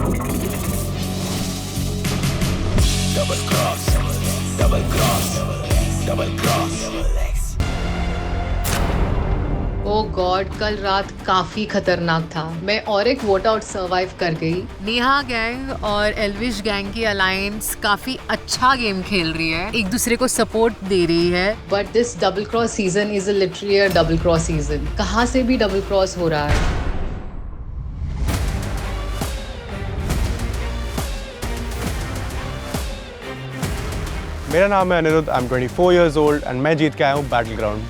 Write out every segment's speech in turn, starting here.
ओह God, कल रात काफी खतरनाक था। मैं और एक वोट आउट सर्वाइव कर गई। नेहा गैंग और एल्विश गैंग की अलायंस काफी अच्छा गेम खेल रही है, एक दूसरे को सपोर्ट दे रही है। But this double cross season is literally a double cross season. कहाँ से भी डबल क्रॉस हो रहा है। मेरा नाम है Anirudh, I am 24 years old and मैं जीत के आया हूँ बैटल ग्राउंड।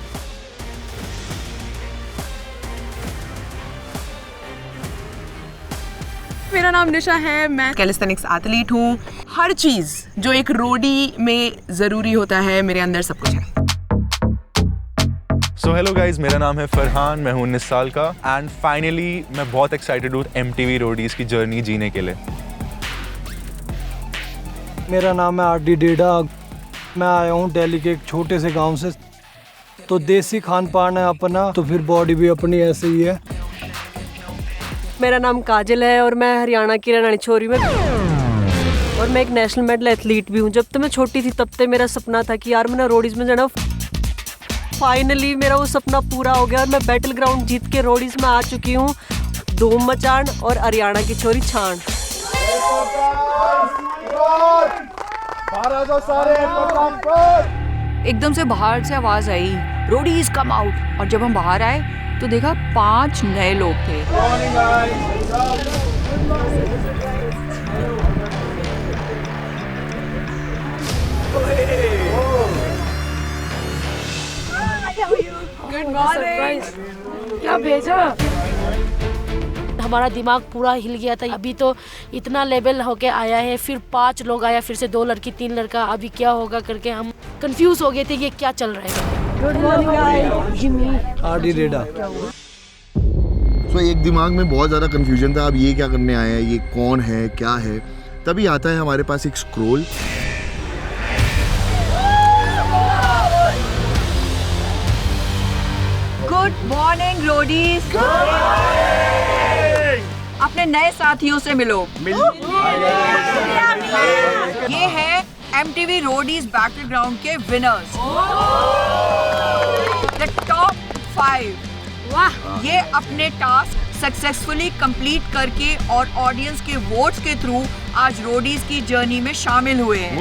मेरा नाम निशा है, मैं कैलिस्थेनिक्स एथलीट हूँ। हर चीज़ जो एक रोडी में ज़रूरी होता है मेरे अंदर सब कुछ है। सो हेलो गाइज, मेरा नाम है फरहान, मैं हूँ 19 साल का एंड फाइनली मैं बहुत एक्साइटेड हूँ MTV रोडीज की जर्नी जीने के लिए। मेरा नाम है RD डेडा, मैं आया हूँ दिल्ली के एक छोटे से गांव से। तो देसी खान पान है अपना, तो फिर बॉडी भी अपनी ऐसे ही है। मेरा नाम काजल है और मैं हरियाणा की रहने वाली छोरी में, और मैं एक नेशनल मेडल एथलीट भी हूँ। जब तो मैं छोटी थी तब से मेरा सपना था कि यार मैं रोडीज में जाना। फाइनली मेरा वो सपना पूरा हो गया और मैं बैटल ग्राउंड जीत के रोडीज में आ चुकी हूँ। धूम मचान और हरियाणा की छोरी छान। एकदम से बाहर से आवाज़ आई, रोडीज कम आउट। और जब हम बाहर आए तो देखा 5 नए लोग थे। Good morning. क्या भेजा? हमारा दिमाग पूरा हिल गया था। अभी तो इतना लेवल होके आया है, फिर 5 लोग आया, फिर से 2 लड़की 3 लड़का, अभी क्या होगा करके हम कंफ्यूज हो गए थे ये क्या चल रहा है। Good morning RD डेडा। तो एक दिमाग में बहुत ज़्यादा कन्फ्यूजन था, अब ये क्या करने आया है, ये कौन है, क्या है। तभी आता है हमारे पास एक स्क्रॉल। Good morning Roadies. अपने नए साथियों से मिलो। ये है MTV रोडीज बैटल ग्राउंड के विनर्स, द टॉप 5। ये अपने टास्क सक्सेसफुली कंप्लीट करके और ऑडियंस के वोट्स के थ्रू आज रोडीज की जर्नी में शामिल हुए हैं।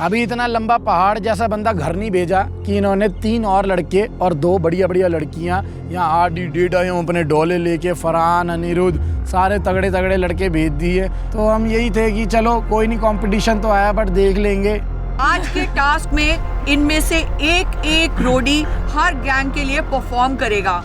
अभी इतना लंबा पहाड़ जैसा बंदा घर नहीं भेजा कि इन्होंने 3 और लड़के और 2 बढ़िया बढ़िया लड़कियां यहाँ RD डेडा अपने डोले लेके, फरहान, अनिरुद्ध, सारे तगड़े तगड़े लड़के भेज दिए। तो हम यही थे कि चलो कोई नहीं, कंपटीशन तो आया बट देख लेंगे। आज के टास्क में इनमें से एक रोडी हर गैंग के लिए परफॉर्म करेगा।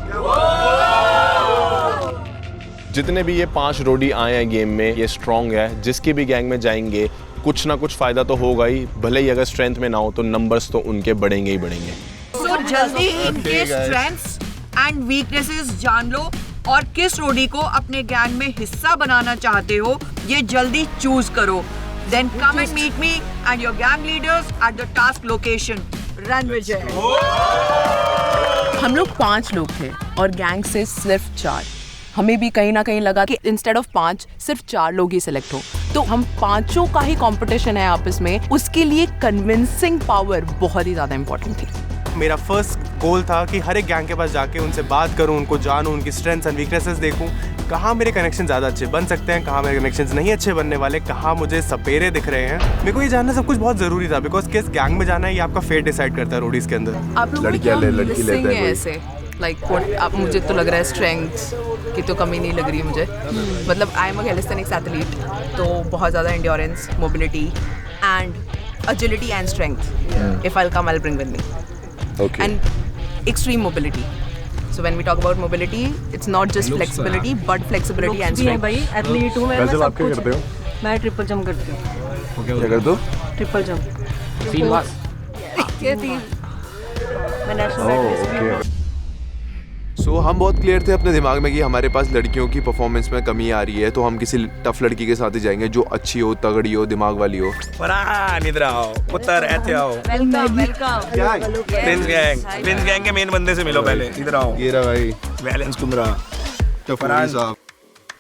जितने भी ये 5 रोडी आए हैं गेम में, ये स्ट्रॉन्ग है। जिसकी भी गैंग में जाएंगे कुछ ना कुछ फायदा तो होगा ही, भले ही अगर स्ट्रेंथ में ना हो तो नंबर्स तो उनके बढ़ेंगे ही बढ़ेंगे। तो जल्दी इनके स्ट्रेंथ्स एंड वीकनेसेस जान लो और किस रोडी को अपने गैंग में हिस्सा बनाना चाहते हो ये जल्दी चूज करो। Then come and meet me and your gang leaders at the task location. Run Vijay. हम लोग 5 लोग थे और गैंग से सिर्फ 4। हमें भी कहीं ना कहीं लगा कि इंस्टेड ऑफ 5 सिर्फ 4 लोग ही सिलेक्ट हो। तो हम 5 का ही कंपटीशन है आपस में, उसके लिए कन्विंसिंग पावर बहुत ही ज्यादा इंपॉर्टेंट थी। मेरा फर्स्ट गोल था कि हर एक गैंग के पास जाके उनसे बात करूं, उनको जानूं, उनकी स्ट्रेंथ्स एंड वीकनेसेस देखूं, कहाँ मेरे कनेक्शन ज़्यादा अच्छे बन सकते हैं, कहाँ मेरे कनेक्शंस नहीं अच्छे बनने वाले, कहाँ मुझे सपेरे दिख रहे हैं। मेरे को ये जानना सब कुछ बहुत ज़रूरी था, बिकॉज किस गैंग में जाना है ये आपका फेट डिसाइड करता है रोडीज के अंदर। आप लोग लड़की लेते हैं ऐसे लाइक आप, मुझे तो लग रहा है स्ट्रेंथ की तो कमी नहीं लग रही है मुझे। मतलब I am a calisthenics athlete, तो बहुत ज़्यादा endurance, mobility and agility and strength. If I'll come, I'll bring with me. Okay. And extreme mobility. So when we talk about mobility, it's not just flexibility, but flexibility and strength. भाई athlete हूँ मैं सब कुछ करते हो? मैं triple jump करती हूँ। क्या कर दो? Triple jump. 3 बार। मैं नेशनल मेडलिस्ट। सो हम बहुत क्लियर थे अपने दिमाग में कि हमारे पास लड़कियों की परफॉर्मेंस में कमी आ रही है, तो हम किसी टफ लड़की के साथ ही जाएंगे जो अच्छी हो, तगड़ी हो, दिमाग वाली हो। फरहान इधर आओ, पुत्र ऐसे आओ। प्रिंस गैंग के मेन बंदे से मिलो पहले, इधर आओ। ये रहा भाई बैलेंस कुंद्रा। तो फरहान साहब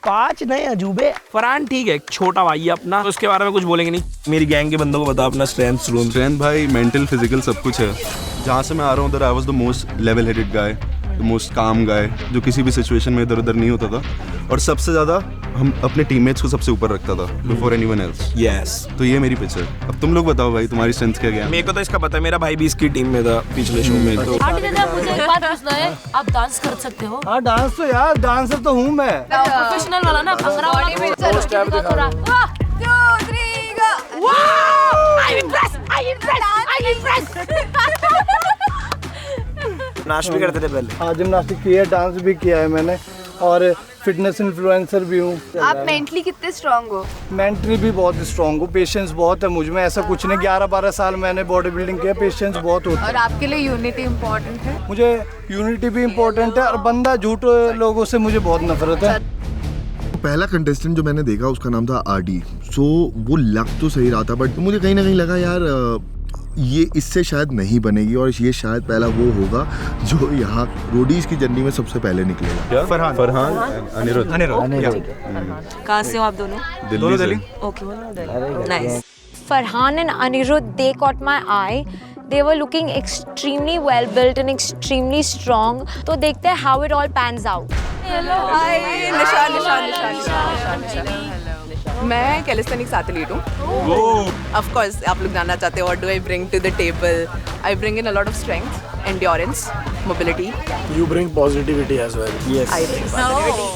5 नए अजूबे। फरहान ठीक है, छोटा भाई है अपना, तो उसके बारे में कुछ बोलेंगे नहीं। मेरी गैंग के बंदों को बता अपना स्ट्रेंथ भाई मेंटल फिजिकल सब कुछ है। जहाँ से मैं आ रहा हूँ उधर I was the most level headed guy, the most काम गाय, जो किसी भी सिचुएशन में इधर उधर नहीं होता था, और सबसे ज़्यादा हम अपने टीममेट्स को सबसे ऊपर रखता था बिफोर एनीवन एल्स। यस, तो ये मेरी पिच है। अब तुम लोग बताओ भाई, तुम्हारी स्ट्रेंथ क्या है? मेरे को तो इसका पता है, मेरा भाई भी इसकी टीम में था पिछले शो में। तो मुझे एक बात पूछना है, आप डांस कर सकते हो? हाँ डांस तो यार, डांसर तो हूँ मैं। प्रोफेशनल वाला ना, भंगड़ा वाला। 1 2 3 गो। आई इम्प्रेस। नाच भी करते थे पहले। हाँ जिम्नास्टिक की है, डांस भी किया है मैंने, और फिटनेस इन्फ्लुएंसर भी हूँ। आप मेंटली कितने स्ट्रांग हो? मेंटली भी बहुत स्ट्रांग हूँ, पेशेंस बहुत है मुझ में। ऐसा कुछ नहीं, 11-12 साल मैंने बॉडी बिल्डिंग किया, पेशेंस बहुत होता है। और आपके लिए यूनिटी इम्पोर्टेंट है? मुझे यूनिटी भी इम्पोर्टेंट है, और बंदा झूठ लोगों से मुझे बहुत नफरत है। पहला कंटेस्टेंट जो मैंने देखा उसका नाम था आरडी। सो वो लग तो सही रहा था, बट मुझे कहीं ना कहीं लगा यार ये इससे शायद नहीं बनेगी, और ये शायद पहला वो होगा जो यहाँ रोडीज की जर्नी में सबसे पहले निकलेगा। फरहान अनिरुद्ध। कहाँ से हो आप दोनों? Delhi. Okay, nice. Farhan and Anirudh, they caught my eye. They were looking extremely well built and extremely strong. तो देखते हैं how it all pans out. Hello. Hi, निशा। मैं कैलिस्थेनिक्स एथलीट हूँ। Of course, आप लोग जानना चाहते हो what do I bring to the table? I bring in a lot of strength, endurance, mobility. You bring positivity as well. Yes. I bring positivity.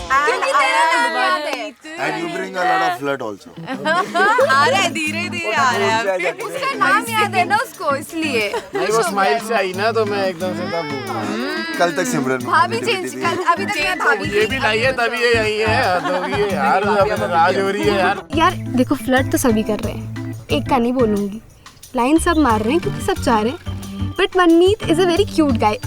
And you bring a lot of blood also. आ रहा है, धीरे-धीरे आ रहा है। उसका नाम याद है ना उसको, इसलिए। नहीं, वो स्माइल से आई ना, तो मैं एकदम से तब बोला। कल तक सिमरन भाभी चेंज कर, अभी तक मैं भाभी। ये भी नहीं है, तभी ये यही है। तो ये यार अब राज हो रही है यार। यार देखो, फ्लर्ट तो सभी कर रहे हैं, एक का नहीं बोलूंगी, लाइन सब मार रहे हैं क्योंकि सब चाह रहे हैं, but Manmeet is a very cute guy.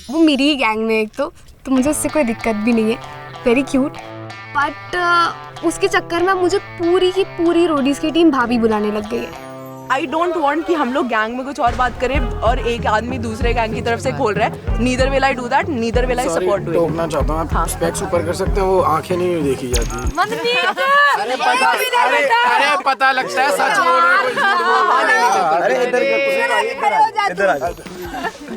वो मेरी ही गैंग में एक तो मुझे उससे कोई दिक्कत भी नहीं है, वेरी क्यूट। बट उसके चक्कर में मुझे पूरी की पूरी रोडीज की टीम भाभी बुलाने लग गई है। I don't want कि हम लोग गैंग में कुछ और बात करें और एक आदमी दूसरे गैंग की तरफ से खोल रहा है। Neither will I do that, neither will I support doing it. टोकना चाहता हूँ, आप स्पेक्स ऊपर कर सकते हैं, वो आंखें नहीं देखी जाती। अरे पता लगता है सच बोल रहे हो।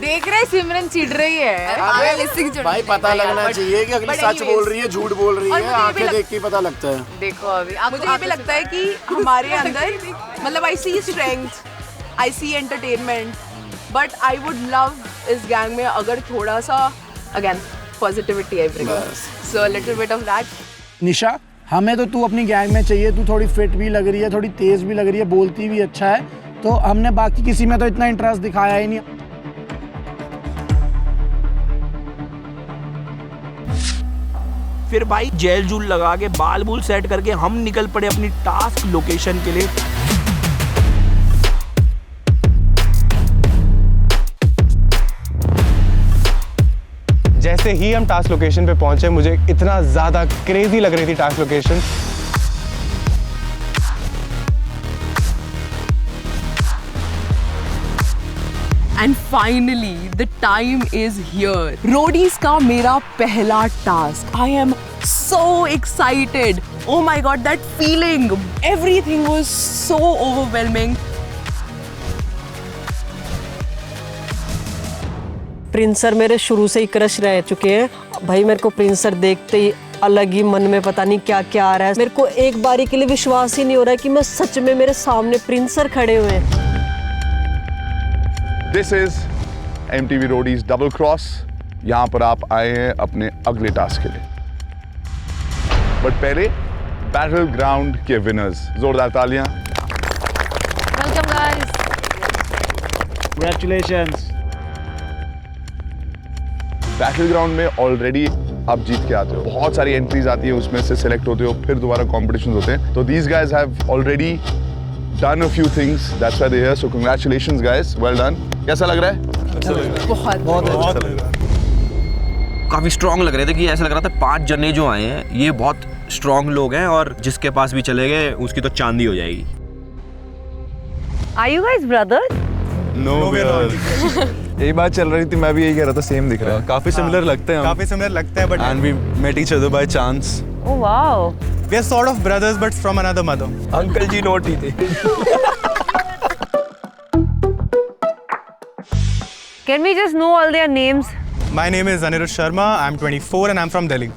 देख रहे सिमरन चिढ़ रही है। भाई पता लगना चाहिए कि अगली सच बोल रही है, झूठ बोल रही है, आंखें देख के पता लगता है। देखो अभी मुझे ये भी लगता है कि हमारे अंदर मतलब I see strength, I see entertainment, but I would love इस गैंग में अगर थोड़ा सा again positivity I bring, so a little bit of that. निशा, हमें तो तू अपनी गैंग में चाहिए। तू थोड़ी फिट भी लग रही है, थोड़ी तेज भी लग रही है, बोलती भी अच्छा है, तो हमने बाकी किसी में तो इतना इंटरेस्ट दिखाया ही नहीं। फिर भाई जेल जूल लगा के बाल बूल सेट करके हम निकल पड़े अपनी टास्क लोकेशन के लिए। जैसे ही हम टास्क लोकेशन पे पहुंचे, मुझे इतना ज़्यादा क्रेजी लग रही थी task location. And finally, the time is here. Roadies का मेरा पहला task. I am so excited. Oh my God, that feeling. Everything was so overwhelming. Prince sir मेरे शुरू से ही क्रश रह चुके हैं भाई। मेरे को प्रिंस सर देखते ही अलग ही मन में पता नहीं क्या क्या आ रहा है। मेरे को एक बारी के लिए विश्वास ही नहीं हो रहा है कि मैं सच में मेरे सामने प्रिंस सर खड़े हुए हैं। This is MTV Roadies double cross. यहाँ पर आप आए हैं अपने अगले टास्क के लिए, बट पहले बैटल ग्राउंड के विनर्स, जोरदार तालियां। Welcome guys. Congratulations. Battle ground में ऑलरेडी आप जीत के आते हो, बहुत सारी एंट्रीज आती है, उसमें से सिलेक्ट होते हो, फिर दोबारा कॉम्पिटिशन होते हैं। तो these guys have already done a few things, that's why they hear, so congratulations guys, well done. कैसा लग रहा है? अच्छा लग रहा है, बहुत अच्छा लग रहा है। काफी स्ट्रॉन्ग लग रहे थे कि ऐसा लग रहा था 5 जने जो आए हैं ये बहुत स्ट्रॉन्ग लोग हैं और जिसके पास भी चले गए उसकी तो चांदी हो जाएगी। Are you guys brothers? No, we are यही बात चल रही थी, मैं भी यही कह रहा था, सेम दिख रहा है। काफी सिमिलर लगते हैं, काफी सिमिलर लगते हैं, but and we met each other by chance. Oh wow, we are sort of brothers but from another mother. Uncle ji naughty थे। Can we just know all their names? My name is Anirudh Sharma, I am 24 and I am from Delhi.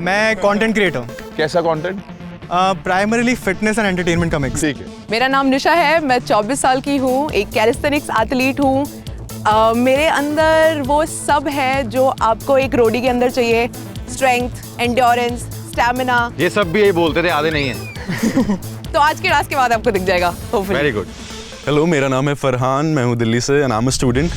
मैं content creator हूँ। कैसा content? Primarily fitness and entertainment का mix. ठीक है। मेरा नाम निशा है, मैं 24 साल की हूँ, एक कैलिस्थेनिक्स एथलीट हूँ। मेरे अंदर वो सब है जो आपको एक रोडी के अंदर चाहिए, स्ट्रेंथ, एंड्योरेंस, स्टैमिना। ये सब भी यही बोलते थे, आधे नहीं है। तो आज के टास्क के बाद आपको दिख जाएगा, होपफुली। Very good. हेलो, मेरा नाम है फरहान, मैं हूँ दिल्ली से and I am a student.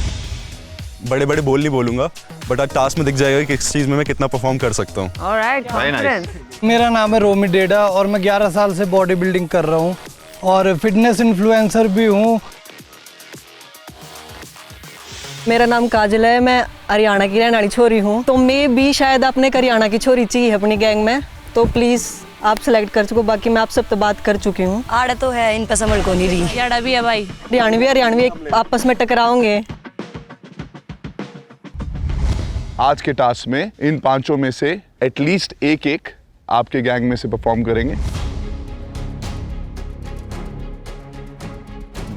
बड़े बड़े बोल नहीं बोलूँगा, बट आज टास्क में दिख जाएगा कि किस चीज़ में मैं कितना परफॉर्म कर सकता हूँ। Alright, confidence. मेरा नाम है रोमी डेडा और मैं 11 साल से बॉडी बिल्डिंग कर रहा हूँ और फिटनेस इन्फ्लुएंसर भी हूँ। मेरा नाम काजल है, मैं हरियाणा की रहने वाली छोरी हूँ। तो मैं भी शायद आपने हरियाणा की छोरी चाहिए अपनी गैंग में, तो प्लीज़ आप सेलेक्ट कर चुको। बाकी मैं आप सब तो बात कर चुकी हूँ। आड़ा तो है, इन पे समझ को नहीं रही। याड़ा भी है भाई, हरियाणवी एक आपस में टकराओगे। आज के टास्क में इन पांचों में से एटलीस्ट एक आपके गैंग में से परफॉर्म करेंगे।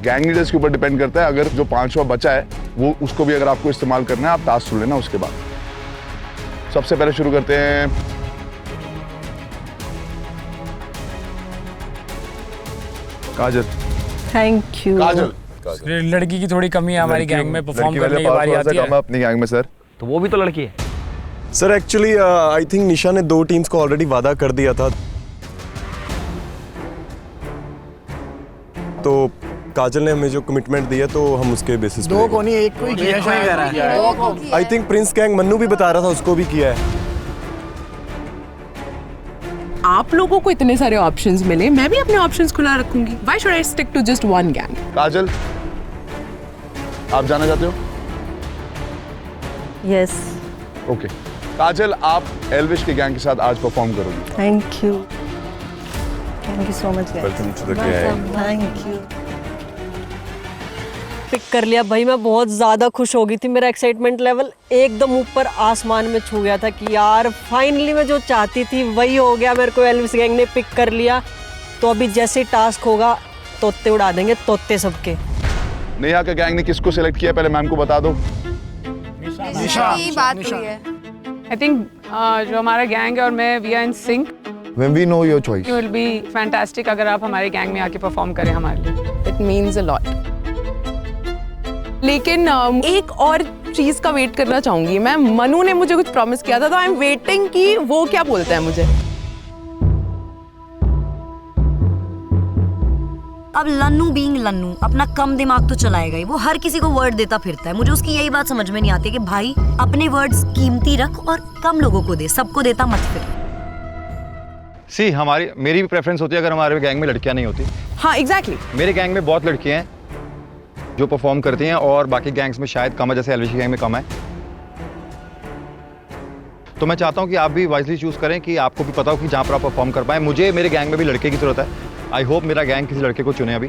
गैंग लीडर्स के ऊपर डिपेंड करता है, अगर जो पांचवा बचा है वो उसको भी अगर आपको इस्तेमाल करना है, आप टास्क सुन लेना उसके बाद। सबसे पहले शुरू करते हैं काजल। Thank you. काजल, लड़की की थोड़ी कमी है हमारी गैंग में, परफॉर्म करने की बारी आती है। अपनी गैंग में सर, तो वो भी तो लड़की है सर। एक्चुअली आई थिंक निशा ने 2 टीम्स को ऑलरेडी वादा कर दिया था, तो काजल ने हमें जो कमिटमेंट दिया तो हम उसके बेसिस पे 2 को नहीं, 1 को ही किया शायद। I think Prince gang Mannu भी बता रहा था उसको भी किया है। आप लोगों को इतने सारे ऑप्शंस मिले, मैं भी अपने ऑप्शंस खुला रखूंगी। Why should I stick to just one gang? काजल, आप जाना चाहते हो? यस। ओके काजल, आप एल्विश के गैंग के साथ आज परफॉर्म करोगी। Thank you so much. Welcome to the gang. Thank you. Pick कर लिया भाई, मैं बहुत ज़्यादा खुश हो गई थी। मेरा एक्साइटमेंट लेवल एकदम ऊपर आसमान में छू गया था कि यार फाइनली मैं जो चाहती थी वही हो गया। मेरे को एल्विश गैंग ने पिक कर लिया, तो अभी जैसे टास्क होगा तोते उड़ा देंगे, तोते सबके। नेहा के गैंग ने किसको सिलेक्ट किया, पहले मैम को बता दो। निशा की बात हुई है। I think जो हमारा गैंग है और मैं, we are in sync. When we know your choice. It will be fantastic अगर आप हमारे गैंग में आके परफॉर्म करें हमारे लिए। It means a lot. लेकिन एक और चीज का वेट करना चाहूंगी मैं। मनु ने मुझे कुछ प्रॉमिस किया था, तो आई एम वेटिंग कि वो क्या बोलता है मुझे। अब लन्नू बीइंग लन्नू अपना कम दिमाग तो चलाएगा ही, वो हर किसी को वर्ड देता फिरता है। मुझे उसकी यही बात समझ में नहीं आती कि भाई अपने वर्ड्स कीमती रख और कम लोगों को दे, सबको देता मत फिर। मेरी भी प्रेफरेंस होती है अगर हमारे गैंग में लड़कियां नहीं होती। हाँ एग्जैक्टली। मेरे गैंग में बहुत लड़कियां हैं जो परफॉर्म करती हैं और बाकी गैंग्स में शायद कम है, जैसे एल्विश गैंग में कम है। तो मैं चाहता हूं कि आप भी वाइजली चूज करें कि आपको भी पता हो कि जहां पर आप परफॉर्म कर पाए। मुझे मेरे गैंग में भी लड़के की जरूरत है। आई होप मेरा गैंग किसी लड़के को चुने अभी।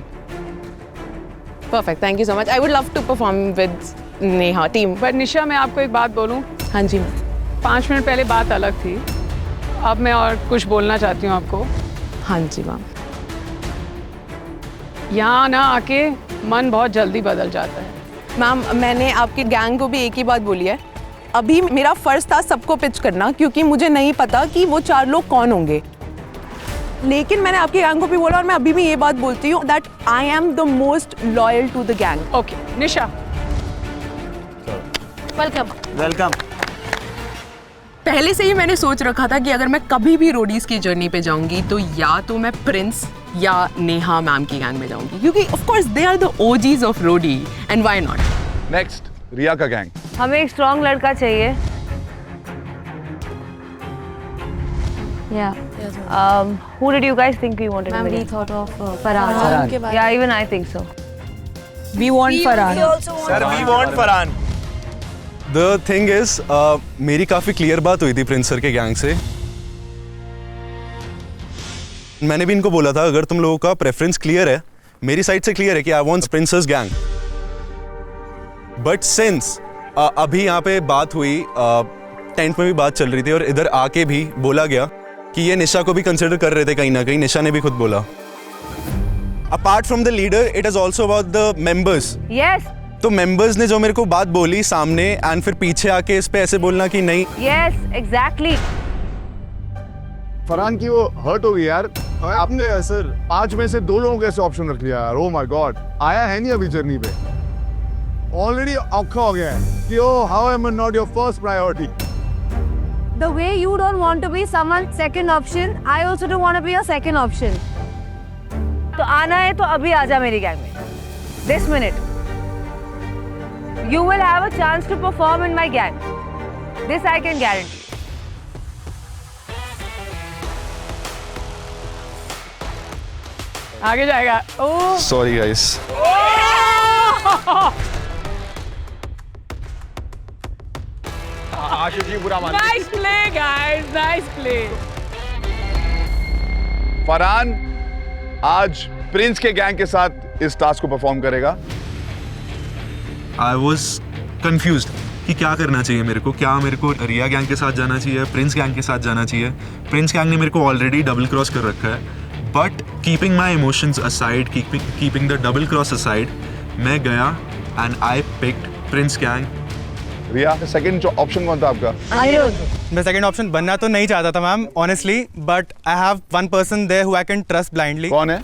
Perfect, thank you so much. I would love to perform with Neha team. पर निशा, मैं आपको एक बात बोलूं? हाँ जी। 5 मिनट पहले बात अलग थी, अब मैं और कुछ बोलना चाहती हूँ आपको। हाँ जी मैम। यहाँ ना आके मन बहुत जल्दी बदल जाता है। मैम, मैंने आपकी गैंग को भी एक ही बात बोली है। अभी मेरा फर्ज था सबको पिच करना, क्योंकि मुझे नहीं पता कि वो 4 लोग कौन होंगे। लेकिन मैंने आपकी गैंग को भी बोला और मैं अभी भी ये बात बोलती हूँ that I am the most loyal to the gang. Okay Nisha, welcome. पहले से ही मैंने सोच रखा था कि अगर मैं कभी भी रोडीज की जर्नी पे जाऊंगी तो या तो मैं प्रिंस या नेहा मैम की गैंग में जाऊंगी, क्योंकि of course they are the OGs of Roadie and why not. Next Riya का गैंग। हमें एक स्ट्रॉन्ग लड़का चाहिए। Yeah. Who did you guys think we wanted? Ma'am, we thought of Farhan. Yeah, even I think so. We want Farhan. Sir, we want Farhan. The thing is, मेरी काफ़ी clear बात हुई थी Prince sir के gang से। मैंने भी इनको बोला था अगर तुम लोगों का प्रेफरेंस क्लियर है, मेरी साइड से क्लियर है कि I want princess gang, but since अभी यहाँ पे बात हुई, टेंट में भी बात चल रही थी और इधर आके भी बोला गया कि ये निशा को भी कंसिडर कर रहे थे कहीं ना कहीं, निशा ने भी खुद बोला। Apart from the leader it is also about the members. Yes, तो मेंबर्स ने जो मेरे को बात बोली सामने एंड फिर पीछे आके इस पे ऐसे बोलना कि नहीं। Yes exactly. फरहान की वो हर्ट हो गई यार। आपने सर 5 में से 2 लोगों को ऐसे ऑप्शन रख लिया यार। ओ माय गॉड, आया है नहीं अभी जर्नी पे, ऑलरेडी औखा हो गया है कि oh how am I not your first priority. The way you don't want to be someone's second option, I also don't want to be a second option. तो आना है तो अभी आजा मेरी गैंग में, this minute. You will have a chance to perform in my gang. This I can guarantee. आगे जाएगा। ओह। Sorry guys. आशीष जी बुरा मान। Nice play, guys. Nice play. Farhan आज प्रिंस के गैंग के साथ इस टास्क को परफॉर्म करेगा। आई वॉज कन्फ्यूज कि क्या करना चाहिए मेरे को, क्या मेरे को रिया गैंग के साथ जाना चाहिए, प्रिंस गैंग के साथ जाना चाहिए। प्रिंस गैंग ने मेरे को ऑलरेडी डबल क्रॉस कर रखा है, but keeping my emotions aside, keeping the double cross aside, मैं गया and I picked Prince gang. Riya, second option कौन था आपका? मैं सेकंड ऑप्शन बनना तो नहीं चाहता था ma'am honestly, but I have one person there who I can trust blindly. कौन है?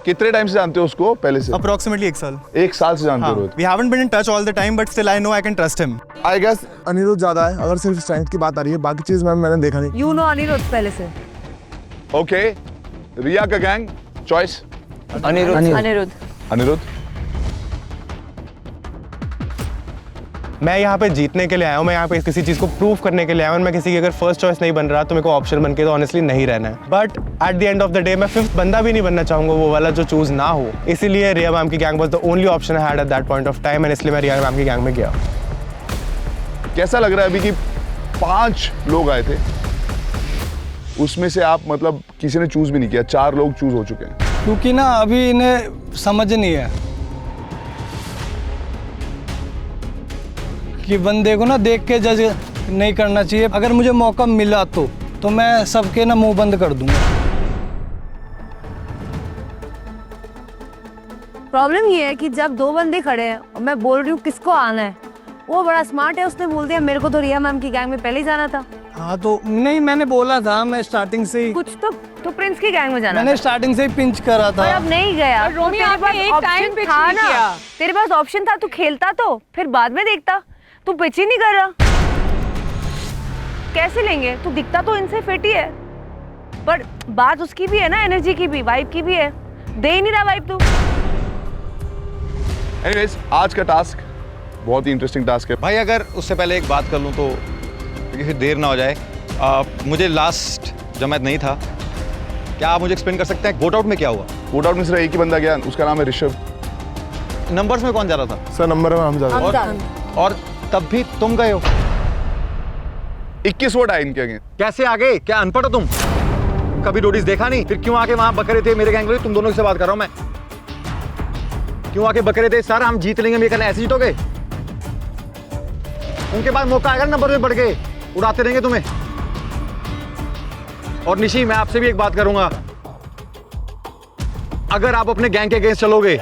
कितने टाइम से जानते हो उसको? पहले से? अप्रोक्सीमेटली 1 साल। 1 साल से जानते हो? We haven't been in touch all the time, but still I know I can trust him. I guess Anirudh ज्यादा है, अगर सिर्फ स्ट्रेंथ की बात आ रही है, बाकी चीज मैंने देखा नहीं। You know अनिरुद्ध पहले से। ओके, रिया का गैंग चॉइस अनिरुद्ध। अनिरुद्ध, मैं यहाँ पे जीतने के लिए आया हूँ, मैं यहाँ पे किसी चीज़ को प्रूव करने के लिए आया हूँ। मैं किसी की अगर फर्स्ट चॉइस नहीं बन रहा तो मेरे को ऑप्शन बन के तो ऑनेस्टली नहीं रहना है, but at the end of the day मैं 5th बंदा भी नहीं बनना चाहूँगा, वो वाला जो चूज ना हो। इसीलिए रिया मैम की gang was the only option I had at that point of time, and इसलिए मैं रिया मैम की गैंग में गया। कैसा लग रहा है अभी कि 5 लोग आए थे, उसमें से आप मतलब किसी ने चूज भी नहीं किया, 4 लोग चूज हो चुके हैं? क्योंकि ना अभी इन्हें समझ नहीं है कि बंदे को ना देख के जज नहीं करना चाहिए। अगर मुझे मौका मिला तो मैं सबके ना मुंह बंद कर दूंगा। प्रॉब्लम ये है कि जब 2 बंदे खड़े हैं और मैं बोल रही हूँ किसको आना है, वो बड़ा स्मार्ट है, उसने बोल दिया मेरे को तो रिया मैम की गैंग में पहले ही जाना था। हाँ तो नहीं, मैंने बोला था, मैं स्टार्टिंग से ही कुछ तो प्रिंस की गैंग में जाना मैंने था। स्टार्टिंग से ही पिंच करा था। पर अब नहीं गया। और रोमी, तो तेरे आपने पास एक टाइम option पिच था नहीं ना, किया। तेरे पास ऑप्शन था, तू खेलता तो फिर बाद में देखता। तू पिच ही नहीं कर रहा, कैसे लेंगे? तू दिखता तो इनसे फिट ही है, पर बात उसकी भी है ना, एनर्जी की भी, वाइब की भी है, दे ही नहीं रहा वाइब तू। एनीवेज, आज का टास्क बहुत ही इंटरेस्टिंग टास्क है भाई। अगर उससे पहले एक बात कर लूँ तो, क्योंकि फिर देर ना हो जाए, मुझे लास्ट जमात नहीं था, क्या आप मुझे एक्सप्लेन कर सकते हैं वोट आउट में क्या हुआ? वोट आउट में सिर्फ एक ही बंदा गया, उसका नाम है ऋषभ। नंबर्स में कौन जा रहा था? सर नंबर में हम जा रहे हैं। और तब भी तुम गए हो? 21 वोट आए इनके आगे। कैसे आगे? क्या अनपढ़ हो तुम? कभी रोडीज देखा नहीं? फिर क्यों आके वहां बकरे थे मेरे गैंग में? तुम दोनों से बात कर रहा हूं मैं। क्यों आके बकरे थे? सर हम जीत लेंगे, मेरे ऐसे जीतोगे? उनके बाद मौका आएगा नंबर में बढ़ के उड़ाते रहेंगे तुम्हें। और निशी, मैं आपसे भी एक बात करूंगा, अगर आप अपने गैंग के अगेंस्ट चलोगे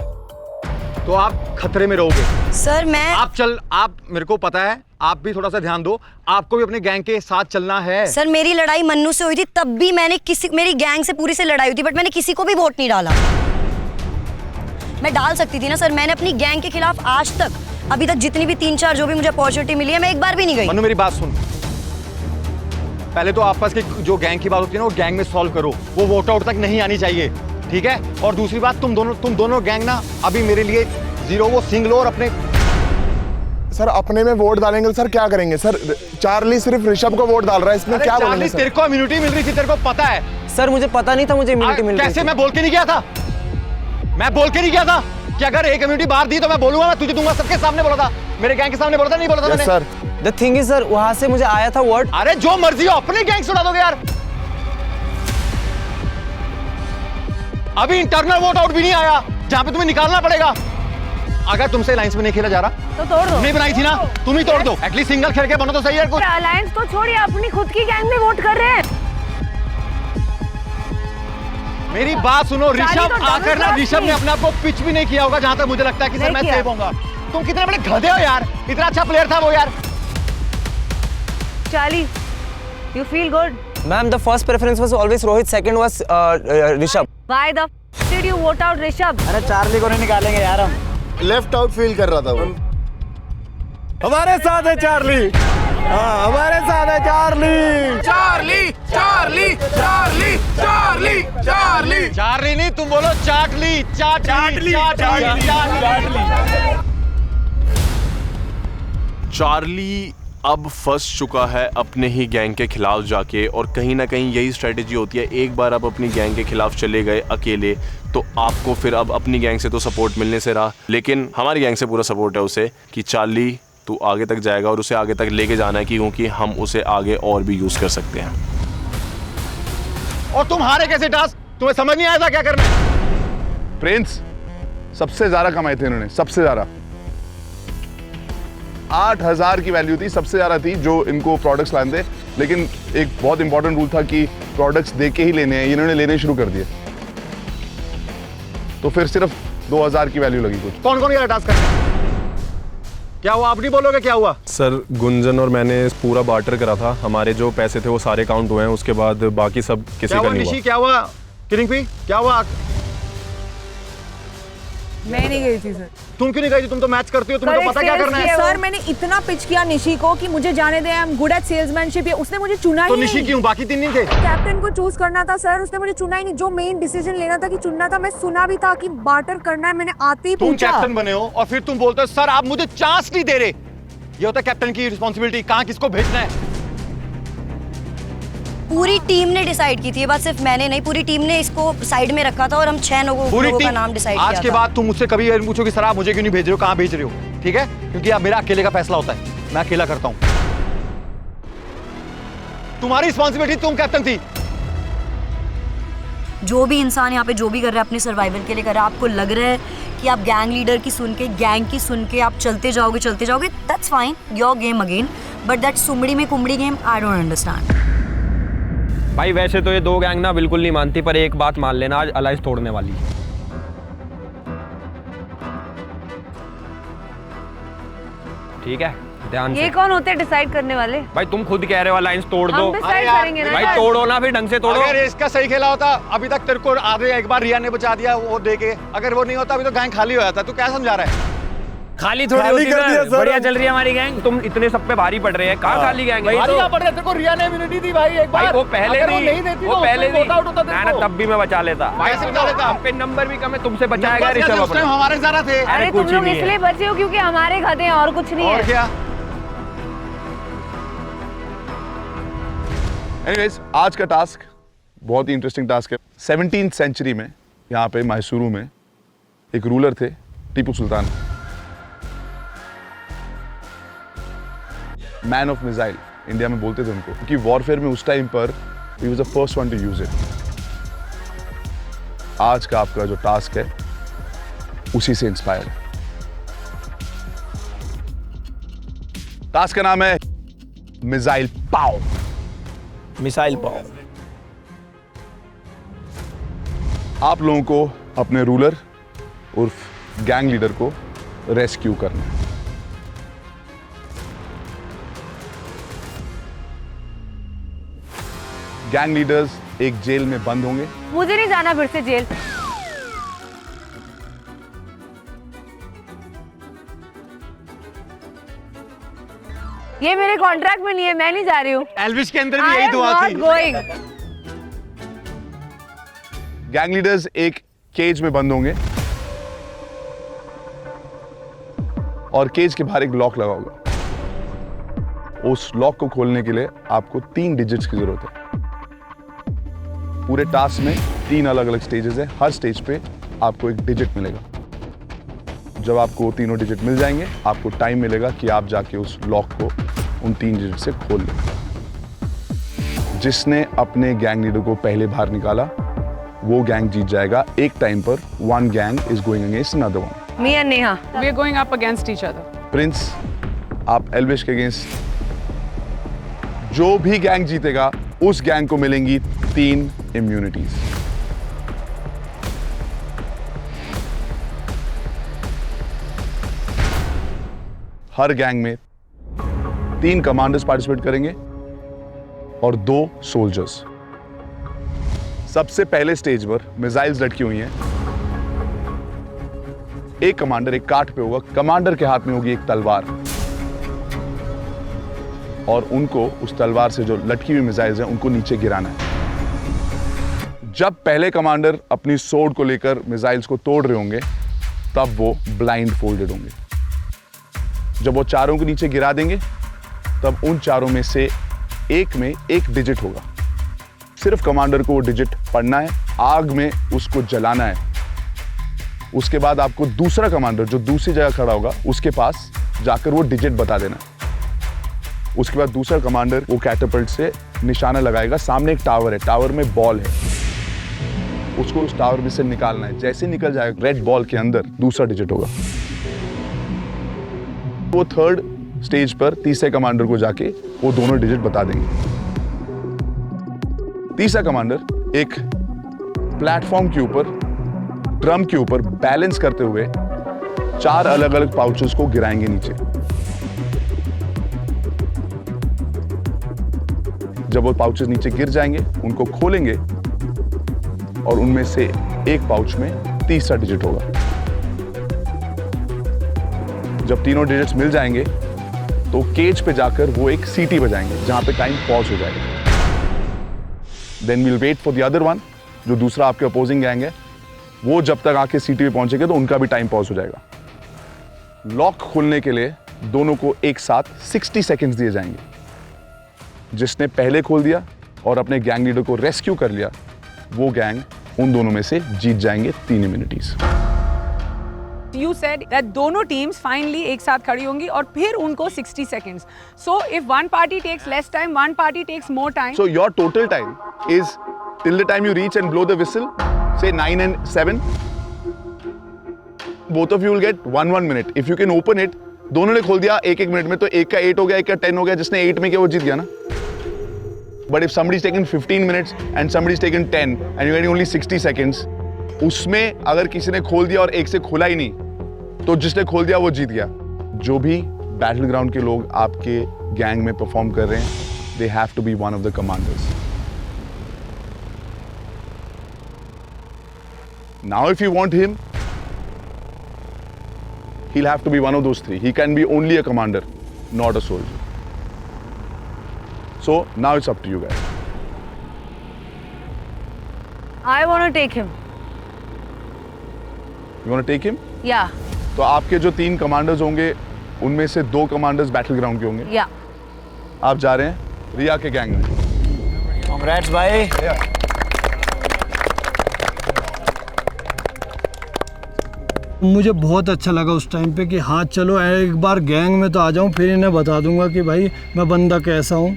तो आप खतरे में रहोगे। सर मैं आप मेरे को पता है, आप भी थोड़ा सा ध्यान दो, आपको भी अपने गैंग के साथ चलना है। सर मेरी लड़ाई मन्नू से हुई थी, तब भी मैंने मेरी गैंग से पूरी से लड़ाई हुई थी, बट मैंने किसी को भी वोट नहीं डाला। मैं डाल सकती थी ना सर, मैंने अपनी गैंग के खिलाफ आज तक अभी तक जितनी भी 3-4 जो भी मुझे अपॉर्चुनिटी मिली है, मैं एक बार भी नहीं गई। मन्नू मेरी बात सुन, पहले तो आपस की जो गैंग की बात होती है ना, वो गैंग में सॉल्व करो, वो वोट आउट तक नहीं आनी चाहिए, ठीक है? और दूसरी बात, तुम दोनों गैंग ना अभी मेरे लिए 0, वो सिंगल और अपने। सर अपने में वोट डालेंगे सर, क्या करेंगे सर? चार्ली सिर्फ ऋषभ को वोट डाल रहा है, इसमें क्या बोलेंगे सर? तेरे को इम्यूनिटी मिल रही थी, तेरे को पता है। सर मुझे पता नहीं था मुझे इम्यूनिटी मिल रही थी। कैसे? मैं बोल के नहीं गया था, मैं बोल के नहीं गया था कि अगर एक इम्यूनिटी बाहर दी तो मैं बोलूंगा, मैं तुझे दूंगा। सबके सामने बोला था, मेरे गैंग के सामने बोला था, नहीं बोला था मैंने? Sir the thing is sir, वहां से मुझे आया था वर्ड। अरे जो मर्जी हो, अपने गैंग से उड़ा दोगे यार। अभी इंटरनल वोट आउट भी नहीं आया, जहां पे तुम्हें निकालना पड़ेगा। अगर तुमसे अलायंस में नहीं खेला जा रहा तो तोड़ दो। नहीं बनाई थी ना, तुम ही तोड़ दो। एटलीस्ट सिंगल खेल के बनो तो सही है कुछ। अलायंस तो छोड़िए, अपनी खुद की गैंग में वोट कर रहे हैं। मेरी बात सुनो, ऋषभ तो आकर ना, ऋषभ ने अपने आप को पिच भी नहीं किया होगा जहां तक मुझे लगता है कि सर मैं सेव होऊंगा। तुम कितने बड़े गधे हो यार, इतना अच्छा प्लेयर था वो यार। Charlie, you feel good? Ma'am, the first preference was always Rohit, second was Rishabh. Why the f did you vote out Rishabh? अरे चार्ली को नहीं निकालेंगे यार हम। लेफ्ट आउट फील कर रहा था वो। हमारे साथ है चार्ली, हाँ हमारे साथ है Charlie. Charlie Charlie Charlie Charlie Charlie Charlie नहीं, तुम बोलो चार्ली। चार्ली चार्ली अब फंस चुका है अपने ही गैंग के खिलाफ जाके, और कहीं ना कहीं यही स्ट्रेटेजी होती है। एक बार आप अपनी गैंग के खिलाफ चले गए अकेले तो आपको फिर अब अपनी गैंग से तो सपोर्ट मिलने से रहा, लेकिन हमारी गैंग से पूरा सपोर्ट है उसे कि चार्ली तू आगे तक जाएगा और उसे आगे तक लेके जाना है, क्योंकि हम उसे आगे और भी यूज कर सकते हैं। और तुम हारे कैसे टास्क, तुम्हें समझ नहीं आया था क्या करना है? प्रिंस सबसे ज्यादा कमाए थे इन्होंने, सबसे ज्यादा 8,000 की वैल्यू थी, सबसे ज्यादा थी जो इनको प्रोडक्ट्स लाने थे। लेकिन एक बहुत इंपॉर्टेंट रूल था कि प्रोडक्ट्स दे के ही लेने हैं, इन्होंने लेने शुरू कर दिए, तो फिर सिर्फ 2,000 की वैल्यू लगी कुछ। कौन कौन ये टास्क करना? क्या हुआ, आप नहीं बोलोगे क्या हुआ? सर गुंजन और मैंने पूरा बार्टर करा था, हमारे जो पैसे थे वो सारे काउंट हुए हैं, उसके बाद बाकी सब किसी का नहीं हुआ। क्या हुआ किरिंग पी, क्या हुआ? मैं नहीं गई थी सर। तुम क्यों नहीं गई थी? तुम तो मैच करती हो, तुम्हें तो पता क्या करना है। सर मैंने इतना पिच किया निशी को कि मुझे जाने दे, I am good at salesmanship, उसने मुझे चुना तो ही निशी नहीं। क्यों, बाकी 3 नहीं थे? कैप्टन को चूज करना था सर, उसने मुझे चुना ही नहीं। जो मेन डिसीजन लेना था कि चुनना था, मैं सुना भी था कि बार्टर करना है, मैंने आते ही तुम पूछा। कैप्टन बने हो और फिर तुम बोलते हो सर आप मुझे चांस नहीं दे रहे। ये होता है कैप्टन की रिस्पॉन्सिबिलिटी, कहाँ किसको भेजना है। पूरी टीम ने डिसाइड की थी, ये बात सिर्फ मैंने नहीं, पूरी टीम ने इसको साइड में रखा था और हम 6 लोगों का नाम डिसाइड किया था। आज के बाद तुम मुझसे कभी पूछो कि सर आप मुझे क्यों नहीं भेज रहे हो, कहाँ भेज रहे हो, ठीक है? क्योंकि अब मेरा अकेले का फैसला होता है, मैं अकेला करता हूँ। तुम्हारी रिस्पॉन्सिबिलिटी, तुम कैप्टन थी। जो भी इंसान यहाँ पे जो भी कर रहा है अपने सर्वाइवल के लिए कर रहा है, आपको लग रहा है कि आप गैंग लीडर की सुन के, गैंग की सुन के आप चलते जाओगे, that's fine, your game again, but that सुमड़ी में कुमड़ी गेम आई डोंट अंडरस्टैंड। भाई वैसे तो ये 2 गैंग ना बिल्कुल नहीं मानती, पर एक बात मान लेना, आज अलायंस तोड़ने वाली है। ठीक है, ध्यान ये से। कौन होते हैं डिसाइड करने वाले? भाई तुम खुद कह रहे हो अलायंस तोड़ दो। हम डिसाइड करेंगे ना भाई सर। तोड़ो ना, फिर ढंग से तोड़ो। अगर इसका सही खेला होता अभी तक तेरे को आधे, एक बार रिया ने बचा दिया वो दे के, अगर वो नहीं होता अभी तो गैंग खाली हो जाता। तू क्या समझा रहा है? खाली थोड़ी होती है, बढ़िया चल रही है हमारी गैंग। तुम इतने सब पे भारी पड़ रहे हैं, कहाँ खाली गैंग है? भारी क्या पड़ रहा है? तेरे को रिया ने इम्यूनिटी दी भाई एक बार। वो पहले अगर वो नहीं, नहीं देती वो तो पहले उसमें vote out होता नहीं, तेरे को। तब भी मैं बचा लेता। कैसे बचा लेता? हम पे नंबर भी कम है, तुमसे बचाएगा नंबर क्या थे? ऋषभ उस टाइम अपना। हमारे ज़्यादा थे। अरे तुम लोग इसलिए बचे हो क्योंकि हमारे गधे हैं, और कुछ नहीं है। और क्या? एनीवेज, आज का टास्क बहुत ही इंटरेस्टिंग टास्क है। 17th सेंचुरी में यहाँ पे मैसूरू में एक रूलर थे, Tipu Sultan, man of missile India में बोलते थे उनको, क्योंकि वॉरफेयर में उस टाइम पर he was the first one two use it. आज का आपका जो टास्क है उसी से इंस्पायर है। टास्क का नाम है मिसाइल पाव। मिसाइल पाव। आप लोगों को अपने रूलर उर्फ गैंग लीडर को रेस्क्यू करना है। गैंग लीडर्स एक जेल में बंद होंगे। मुझे नहीं जाना फिर से जेल। ये मेरे कॉन्ट्रैक्ट में नहीं है, मैं नहीं जा रही हूँ। एल्विश के अंदर भी यही दुआ थी। गोइंग। गैंग लीडर्स एक केज में बंद होंगे और केज के बाहर एक लॉक लगा होगा। उस लॉक को खोलने के लिए आपको 3 डिजिट्स की जरूरत है। पूरे टास्क में 3 अलग अलग स्टेजेस है, हर स्टेज पे आपको एक डिजिट मिलेगा। जब आपको तीनों डिजिट मिल जाएंगे, आपको टाइम मिलेगा कि आप जाके उस लॉक को उन 3 डिजिट से खोल लें। जिसने अपने गैंग लीडर को पहले बाहर निकाला वो गैंग जीत जाएगा। एक टाइम पर 1 gang is going against another one. Me and Neha. We are going up against each other. Prince, आप एल्विश के अगेंस्ट, जो भी गैंग जीतेगा उस गैंग को मिलेंगी 3 इम्यूनिटीज। हर गैंग में 3 कमांडर्स पार्टिसिपेट करेंगे और 2 सोल्जर्स। सबसे पहले स्टेज पर मिसाइल्स लटकी हुई हैं। एक कमांडर एक काठ पे होगा, कमांडर के हाथ में होगी एक तलवार, और उनको उस तलवार से जो लटकी हुई मिसाइल्स हैं उनको नीचे गिराना है। जब पहले कमांडर अपनी सोर्ड को लेकर मिसाइल्स को तोड़ रहे होंगे तब वो ब्लाइंड फोल्डेड होंगे। जब वो चारों को नीचे गिरा देंगे तब उन चारों में से एक में एक डिजिट होगा। सिर्फ कमांडर को वो डिजिट पढ़ना है, आग में उसको जलाना है। उसके बाद आपको दूसरा कमांडर जो दूसरी जगह खड़ा होगा उसके पास जाकर वो डिजिट बता देना है। उसके बाद दूसरा कमांडर वो कैटapult से निशाना लगाएगा। सामने एक टावर है, टावर में बॉल है, उसको उस टावर में से निकालना है। जैसे निकल जाएगा रेड बॉल के अंदर दूसरा डिजिट होगा। वो थर्ड स्टेज पर तीसरे कमांडर को जाके वो दोनों डिजिट बता देंगे। तीसरा कमांडर एक प्लेटफॉर्म के ऊपर, ड्रम के ऊपर बैलेंस करते हुए 4 अलग अलग पाउचेस को गिराएंगे नीचे। जब वो पाउचेस नीचे गिर जाएंगे उनको खोलेंगे और उनमें से एक पाउच में तीसरा डिजिट होगा। जब तीनों डिजिट्स मिल जाएंगे तो केज पे जाकर वो एक सीटी बजाएंगे जहां पे टाइम पॉज हो जाएगा। Then we'll wait for the other one, जो दूसरा आपके अपोजिंग गैंग है, वो जब तक आके सीटी पे पहुंचेगा तो उनका भी टाइम पॉज हो जाएगा। लॉक खोलने के लिए दोनों को एक साथ 60 सेकंड्स दिए जाएंगे। जिसने पहले खोल दिया और अपने गैंग लीडर को रेस्क्यू कर लिया वो गैंग उन दोनों में से जीत जाएंगे 3 इम्यूनिटीज। You said that दोनों टीम्स फाइनली एक साथ खड़ी होंगी और फिर उनको 60 seconds. So if one party takes less time, one party takes more time. So your total time is till the time you reach and blow the whistle, say 9 and 7. Both of you will get 1 minute. If you can open it, दोनों ने खोल दिया 1 minute में, तो एक का 8 हो गया, एक का 10 हो गया। जिसने 8 में किया वो जीत गया ना। But if somebody's taken 15 minutes and somebody's taken 10 and you're getting only 60 seconds, उसमें अगर किसी ने खोल दिया और एक से खोला ही नहीं तो जिसने खोल दिया वो जीत गया। जो भी बैटल ग्राउंड के लोग आपके गैंग में परफॉर्म कर रहे हैं, they have to be one of the commanders. Now if you want him, he'll have to be one of those 3. He can be only a commander, not a soldier. So now it's up to you guys. I want to take him. You want to take him? Yeah. तो आपके जो 3 commanders होंगे उनमें से 2 commanders battle ground के होंगे। Yeah. आप जा रहे हैं रिया के गैंग में। Congrats भाई। मुझे बहुत अच्छा लगा उस टाइम पे कि हाँ चलो एक बार गैंग में तो आ जाऊं, फिर इन्हें बता दूंगा कि भाई मैं बंदा कैसा हूँ।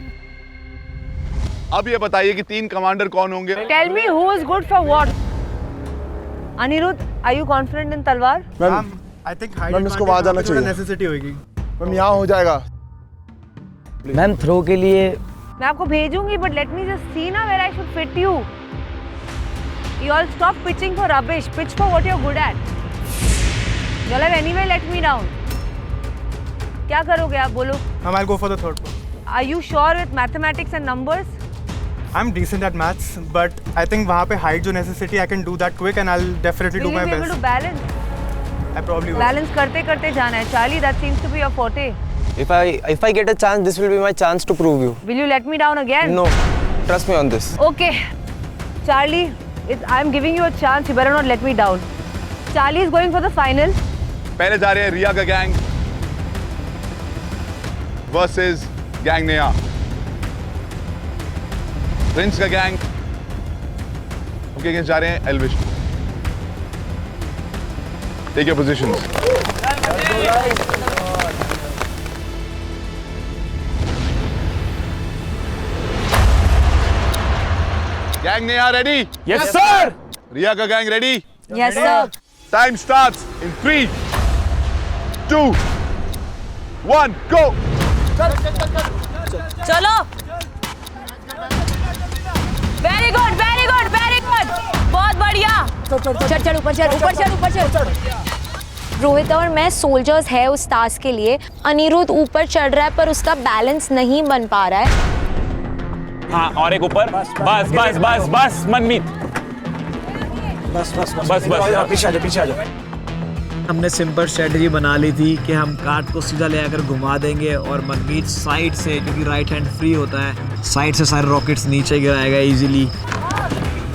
अब ये बताइए कि 3 कमांडर कौन होंगे? Tell me who is good for what. Anirudh, are you confident in तलवार? Ma'am, I think height ma'am इसको वहाँ जाना चाहिए। नेसेसिटी होगी। मैम यहाँ हो जाएगा। मैम थ्रो के लिए मैं आपको भेजूंगी, but let me just see ना where I should fit you. You all stop pitching for rubbish. Pitch for what you're good at. You all have anyway let me down. क्या करोगे आप बोलो? Ma'am, I'll go for the third one. Are you sure with mathematics and numbers? I'm decent at maths, but I think वहाँ पे height जो necessity, I can do that quick and I'll definitely do my Will you be able best. to balance? I probably will. Balance करते करते जाना है, Charlie. That seems to be your forte. if I get a chance, this will be my chance to prove you. Will you let me down again? No, trust me on this. Okay, Charlie. I'm giving you a chance. You better not let me down. Charlie is going for the final. पहले जा रहे हैं रिया का gang versus gang Neha. Prince का gang उनके against जा रहे हैं Elvish. Take your positions. Gang Neha ready? Yes, sir. Riya का gang ready? Yes, sir. Time starts in 3, 2, 1, go! चलो very good very good very good, बहुत बढ़िया। चढ़ चढ़ ऊपर चढ़ ऊपर चढ़ ऊपर चढ़। रोहित और मैं सोल्जर्स है उस टास्क के लिए। अनिरुद्ध ऊपर चढ़ रहा है पर उसका बैलेंस नहीं बन पा रहा है। हाँ और एक ऊपर। बस बस बस बस बस मनमीत, बस बस बस बस पीछे आ जाओ पीछे आ जाओ। हमने सिंपल स्ट्रेटजी बना ली थी कि हम कार्ट को सीधा ले आकर घुमा देंगे और मनमीत साइड से, क्योंकि राइट हैंड फ्री होता है, साइड से सारे रॉकेट्स नीचे गिराएगा इजीली।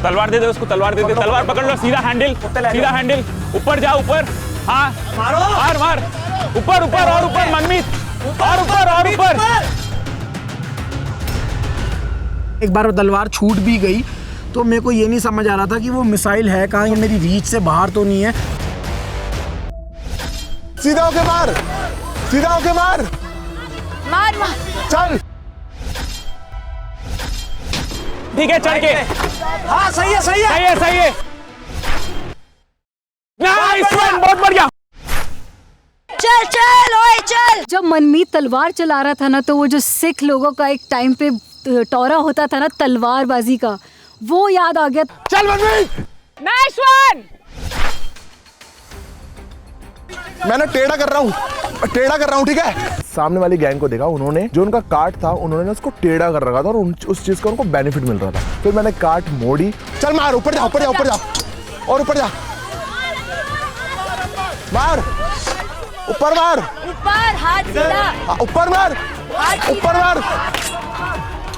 तलवार दे दे उसको, तलवार दे दे, तलवार पकड़ लो, सीधा हैंडल, सीधा हैंडल, ऊपर जा ऊपर। हाँ मार मार, ऊपर ऊपर और ऊपर मनमीत, और ऊपर और ऊपर। एक बार तलवार छूट भी गई तो मेरे को ये नहीं समझ आ रहा था कि वो मिसाइल है कहाँ, ये मेरी रीच से बाहर तो नहीं है। सीधा होके मार, सीधा होके मार, मार मार चल। ठीक है चढ़ के। हाँ सही है सही है सही है सही है। नाइस वन, बहुत बढ़िया। चल चल ओए चल। जब मनमीत तलवार चला रहा था ना, तो वो जो सिख लोगों का एक टाइम पे टोरा होता था ना तलवारबाजी का, वो याद आ गया। चल मनमीत। Nice one. मैंने टेढ़ा कर रहा हूँ ठीक है। सामने वाली गैंग को देखा, उन्होंने जो उनका कार्ट था उन्होंने उसको टेढ़ा कर रखा था और उस चीज का उनको बेनिफिट मिल रहा था। फिर मैंने कार्ट मोड़ी। चल मार, ऊपर जा ऊपर जा ऊपर जा और ऊपर जा, मार ऊपर मार, ऊपर हाथ सीधा, ऊपर मार, ऊपर मार।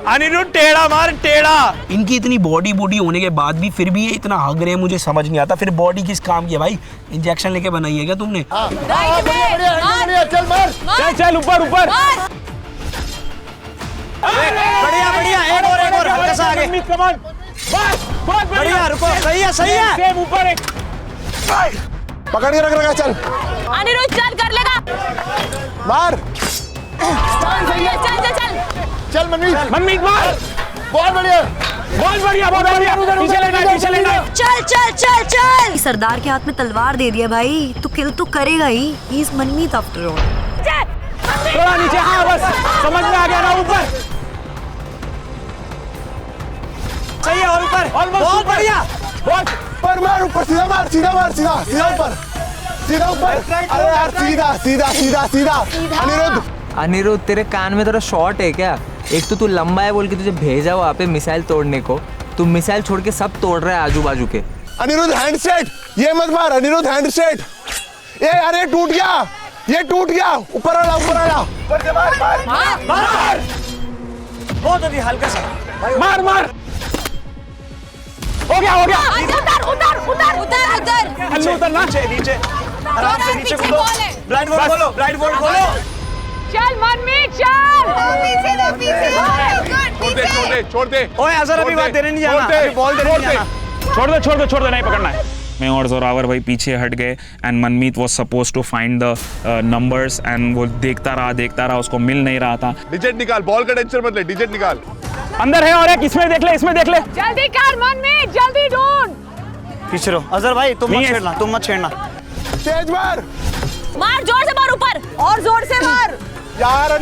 अनिरुद्ध टेढ़ा मार टेढ़ा। इनकी इतनी बॉडी होने के बाद भी फिर भी ये इतना हग रहे हैं, मुझे समझ नहीं आता। फिर बॉडी किस काम की है भाई? इंजेक्शन लेके बनाई है क्या तुमने? चल मार, चल चल ऊपर ऊपर। बढ़िया बढ़िया, एक और हल्का सा आगे। बस बहुत बढ़िया, रुको, सही है सही है। सेम ऊपर एक। पकड़ के रख रखा, चल अनिरुद्ध चल कर लेगा, मार। चल चल चल चल मनमीत, मनमीत मार। बहुत बढ़िया, बहुत बढ़िया, बहुत बढ़िया। पीछे लेना, पीछे लेना। चल चल चल चल। सरदार के हाथ में तलवार दे दिया भाई, तो किल तो करेगा ही। He is Manmeet after all. थोड़ा नीचे, हाँ बस समझ में आ गया ना, ऊपर। सही है और ऊपर, बहुत बढ़िया। बहुत ऊपर मार, ऊपर सीधा मार, सीधा मार, सीधा सीधा ऊपर, सीधा ऊपर। अरे यार सीधा सीधा सीधा सीधा। अनिरुद्ध तेरे कान में थोड़ा शॉर्ट है क्या? एक तो तू लंबा है बोल के तुझे भेजा वहाँ पे मिसाइल तोड़ने को, तू मिसाइल छोड़ के सब तोड़ रहा है आजू बाजू के। अनिरुद्ध हैंड सेट, ये मत मार अनिरुद्ध, हैंड सेट। ये यार ये टूट गया, ये टूट गया। ऊपर वाला, ऊपर वाला, ऊपर से मार मार मार मार। बहुत अभी हल्का सा मार मार। हो गया हो गया। उधर उधर उधर उधर उधर। हल्लू उतरना, नीचे आराम से नीचे कूदो। ब्लाइंड वॉल खोलो, ब्लाइंड वॉल खोलो। चल मनमीत चल। छोड़ दे। ओए अजहर अभी बात देने नहीं जाना, अभी बॉल देने नहीं जाना। छोड़ दे, नहीं पकड़ना है। मैं और जोरावर भाई पीछे हट गए and Manmeet was supposed to find the numbers and वो देखता रहा, उसको मिल नहीं रहा था। डिजिट निकाल, बॉल का टेंशन मत ले, डिजिट निकाल। अंदर है और एक इसमें देख ले, इसमें देख ले। जल्दी कर मनमीत, जल्दी ढूंढ। पीछे रहो अजहर भाई, तुम मत छेड़ना। तेज मार, मार जोर से मार, ऊपर और जोर से मार यार।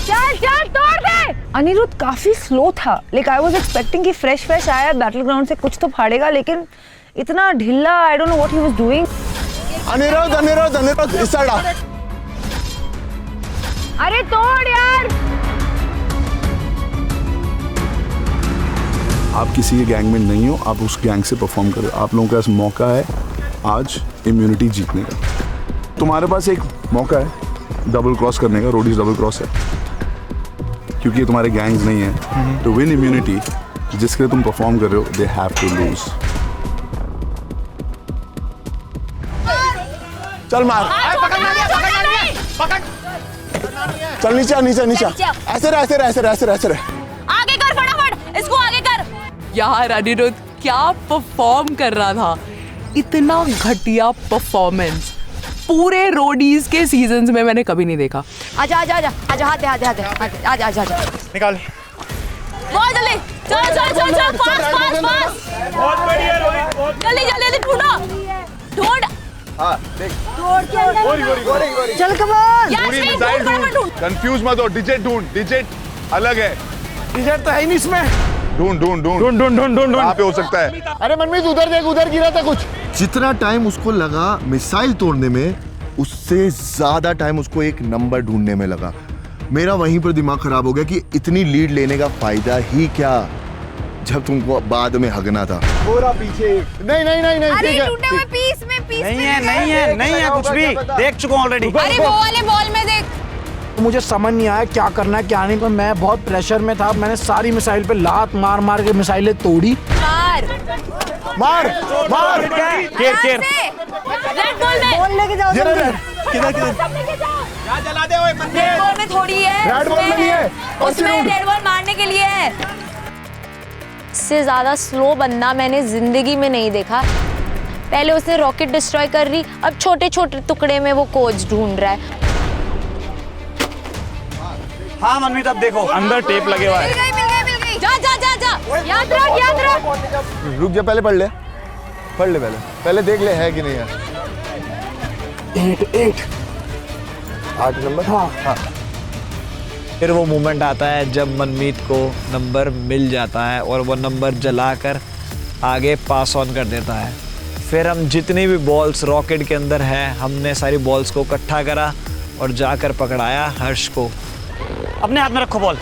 चल चल तोड़ दे। अनिरुद्ध काफी स्लो था, लाइक आई वाज एक्सपेक्टिंग कि फ्रेश आया बैटल ग्राउंड से कुछ तो फाड़ेगा, लेकिन इतना ढिल्ला, I don't know what he was doing. Aniruddh इस साइड आ। अरे तोड़ यार। आप किसी के गैंग में नहीं हो, आप उस गैंग से परफॉर्म करो। आप लोगों के पास मौका है आज इम्यूनिटी जीतने का। तुम्हारे पास एक मौका है डबल क्रॉस करने का, रोडीज डबल क्रॉस है, क्योंकि ये तुम्हारे गैंग्स नहीं है। टू विन इम्यूनिटी, जिसके लिए तुम परफॉर्म कर रहे हो, दे हैव टू लूज। चल मार, पकड़। चल नीचे। ऐसे रह। आगे कर फटाफट, इसको आगे कर। यार अनिरुद्ध क्या परफॉर्म कर रहा था, इतना घटिया परफॉर्मेंस पूरे रोडीज के सीजन्स में मैंने कभी नहीं देखा। आजा हाथ दे निकाल। बहुत जल्दी, चल फास्ट। बहुत बढ़िया रोहित, जल्दी ढूंढो। ढूंढ हाँ देख चल कमान पूरी मिसाइल ढूंढ, कंफ्यूज मत हो, डिजिट ढूंढ, डिजिट अलग है, डिजिट तो है ही नहीं इसमें। ढूंढ ढूंढ ढूंढ ढूंढ ढूंढ ढूंढ ढूंढ कहाँ पे हो सकता है? अरे मनमीत उधर देख, उधर गिरा था कुछ। जितना टाइम उसको लगा मिसाइल तोड़ने में, उससे ज्यादा टाइम उसको एक नंबर ढूंढने में लगा। मेरा वहीं पर दिमाग खराब हो गया कि इतनी लीड लेने का फायदा ही क्या जब तुमको बाद में हगना था। पूरा पीछे नहीं नहीं नहीं नहीं अरे ठीक है, टूटे हुए पीस में पीस नहीं में है नहीं है नहीं है कुछ भी, देख चुका हूँ ऑलरेडी। अरे वो वाले बॉल में देख। मुझे समझ नहीं आया क्या करना है क्या नहीं, पर मैं बहुत प्रेशर में था। मैंने सारी मिसाइल पे लात मार मार के मिसाइलें तोड़ी। मार मार मार केर केर रेड बॉल में बॉल लेके जाओ किधर किधर जला दे ओए रेड बॉल में थोड़ी है, रेड बॉल में नहीं है, उसमें रेड बॉल मारने के लिए है। इससे ज़्यादा स्लो बंदा मैंने ज़िंदगी में नहीं देखा। पहले उसने रॉकेट डिस्ट्रॉय कर रही, अब छोटे छोटे टुकड़े में वो कोच ढूंढ रहा है। हाँ मनमीत अब देखो अंदर टेप लगे हुआ है। मिल गई। जा जा जा जा, याद रख। रुक जा, पहले पढ़ ले पहले देख ले है कि नहीं है। 8 नंबर। हाँ फिर वो मोमेंट आता है जब मनमीत को नंबर मिल जाता है और वो नंबर जलाकर आगे पास ऑन कर देता है। फिर हम जितनी भी बॉल्स रॉकेट के अंदर है, हमने सारी बॉल्स को इकट्ठा करा और जाकर पकड़ाया हर्ष को। अपने हाथ में रखो बॉल।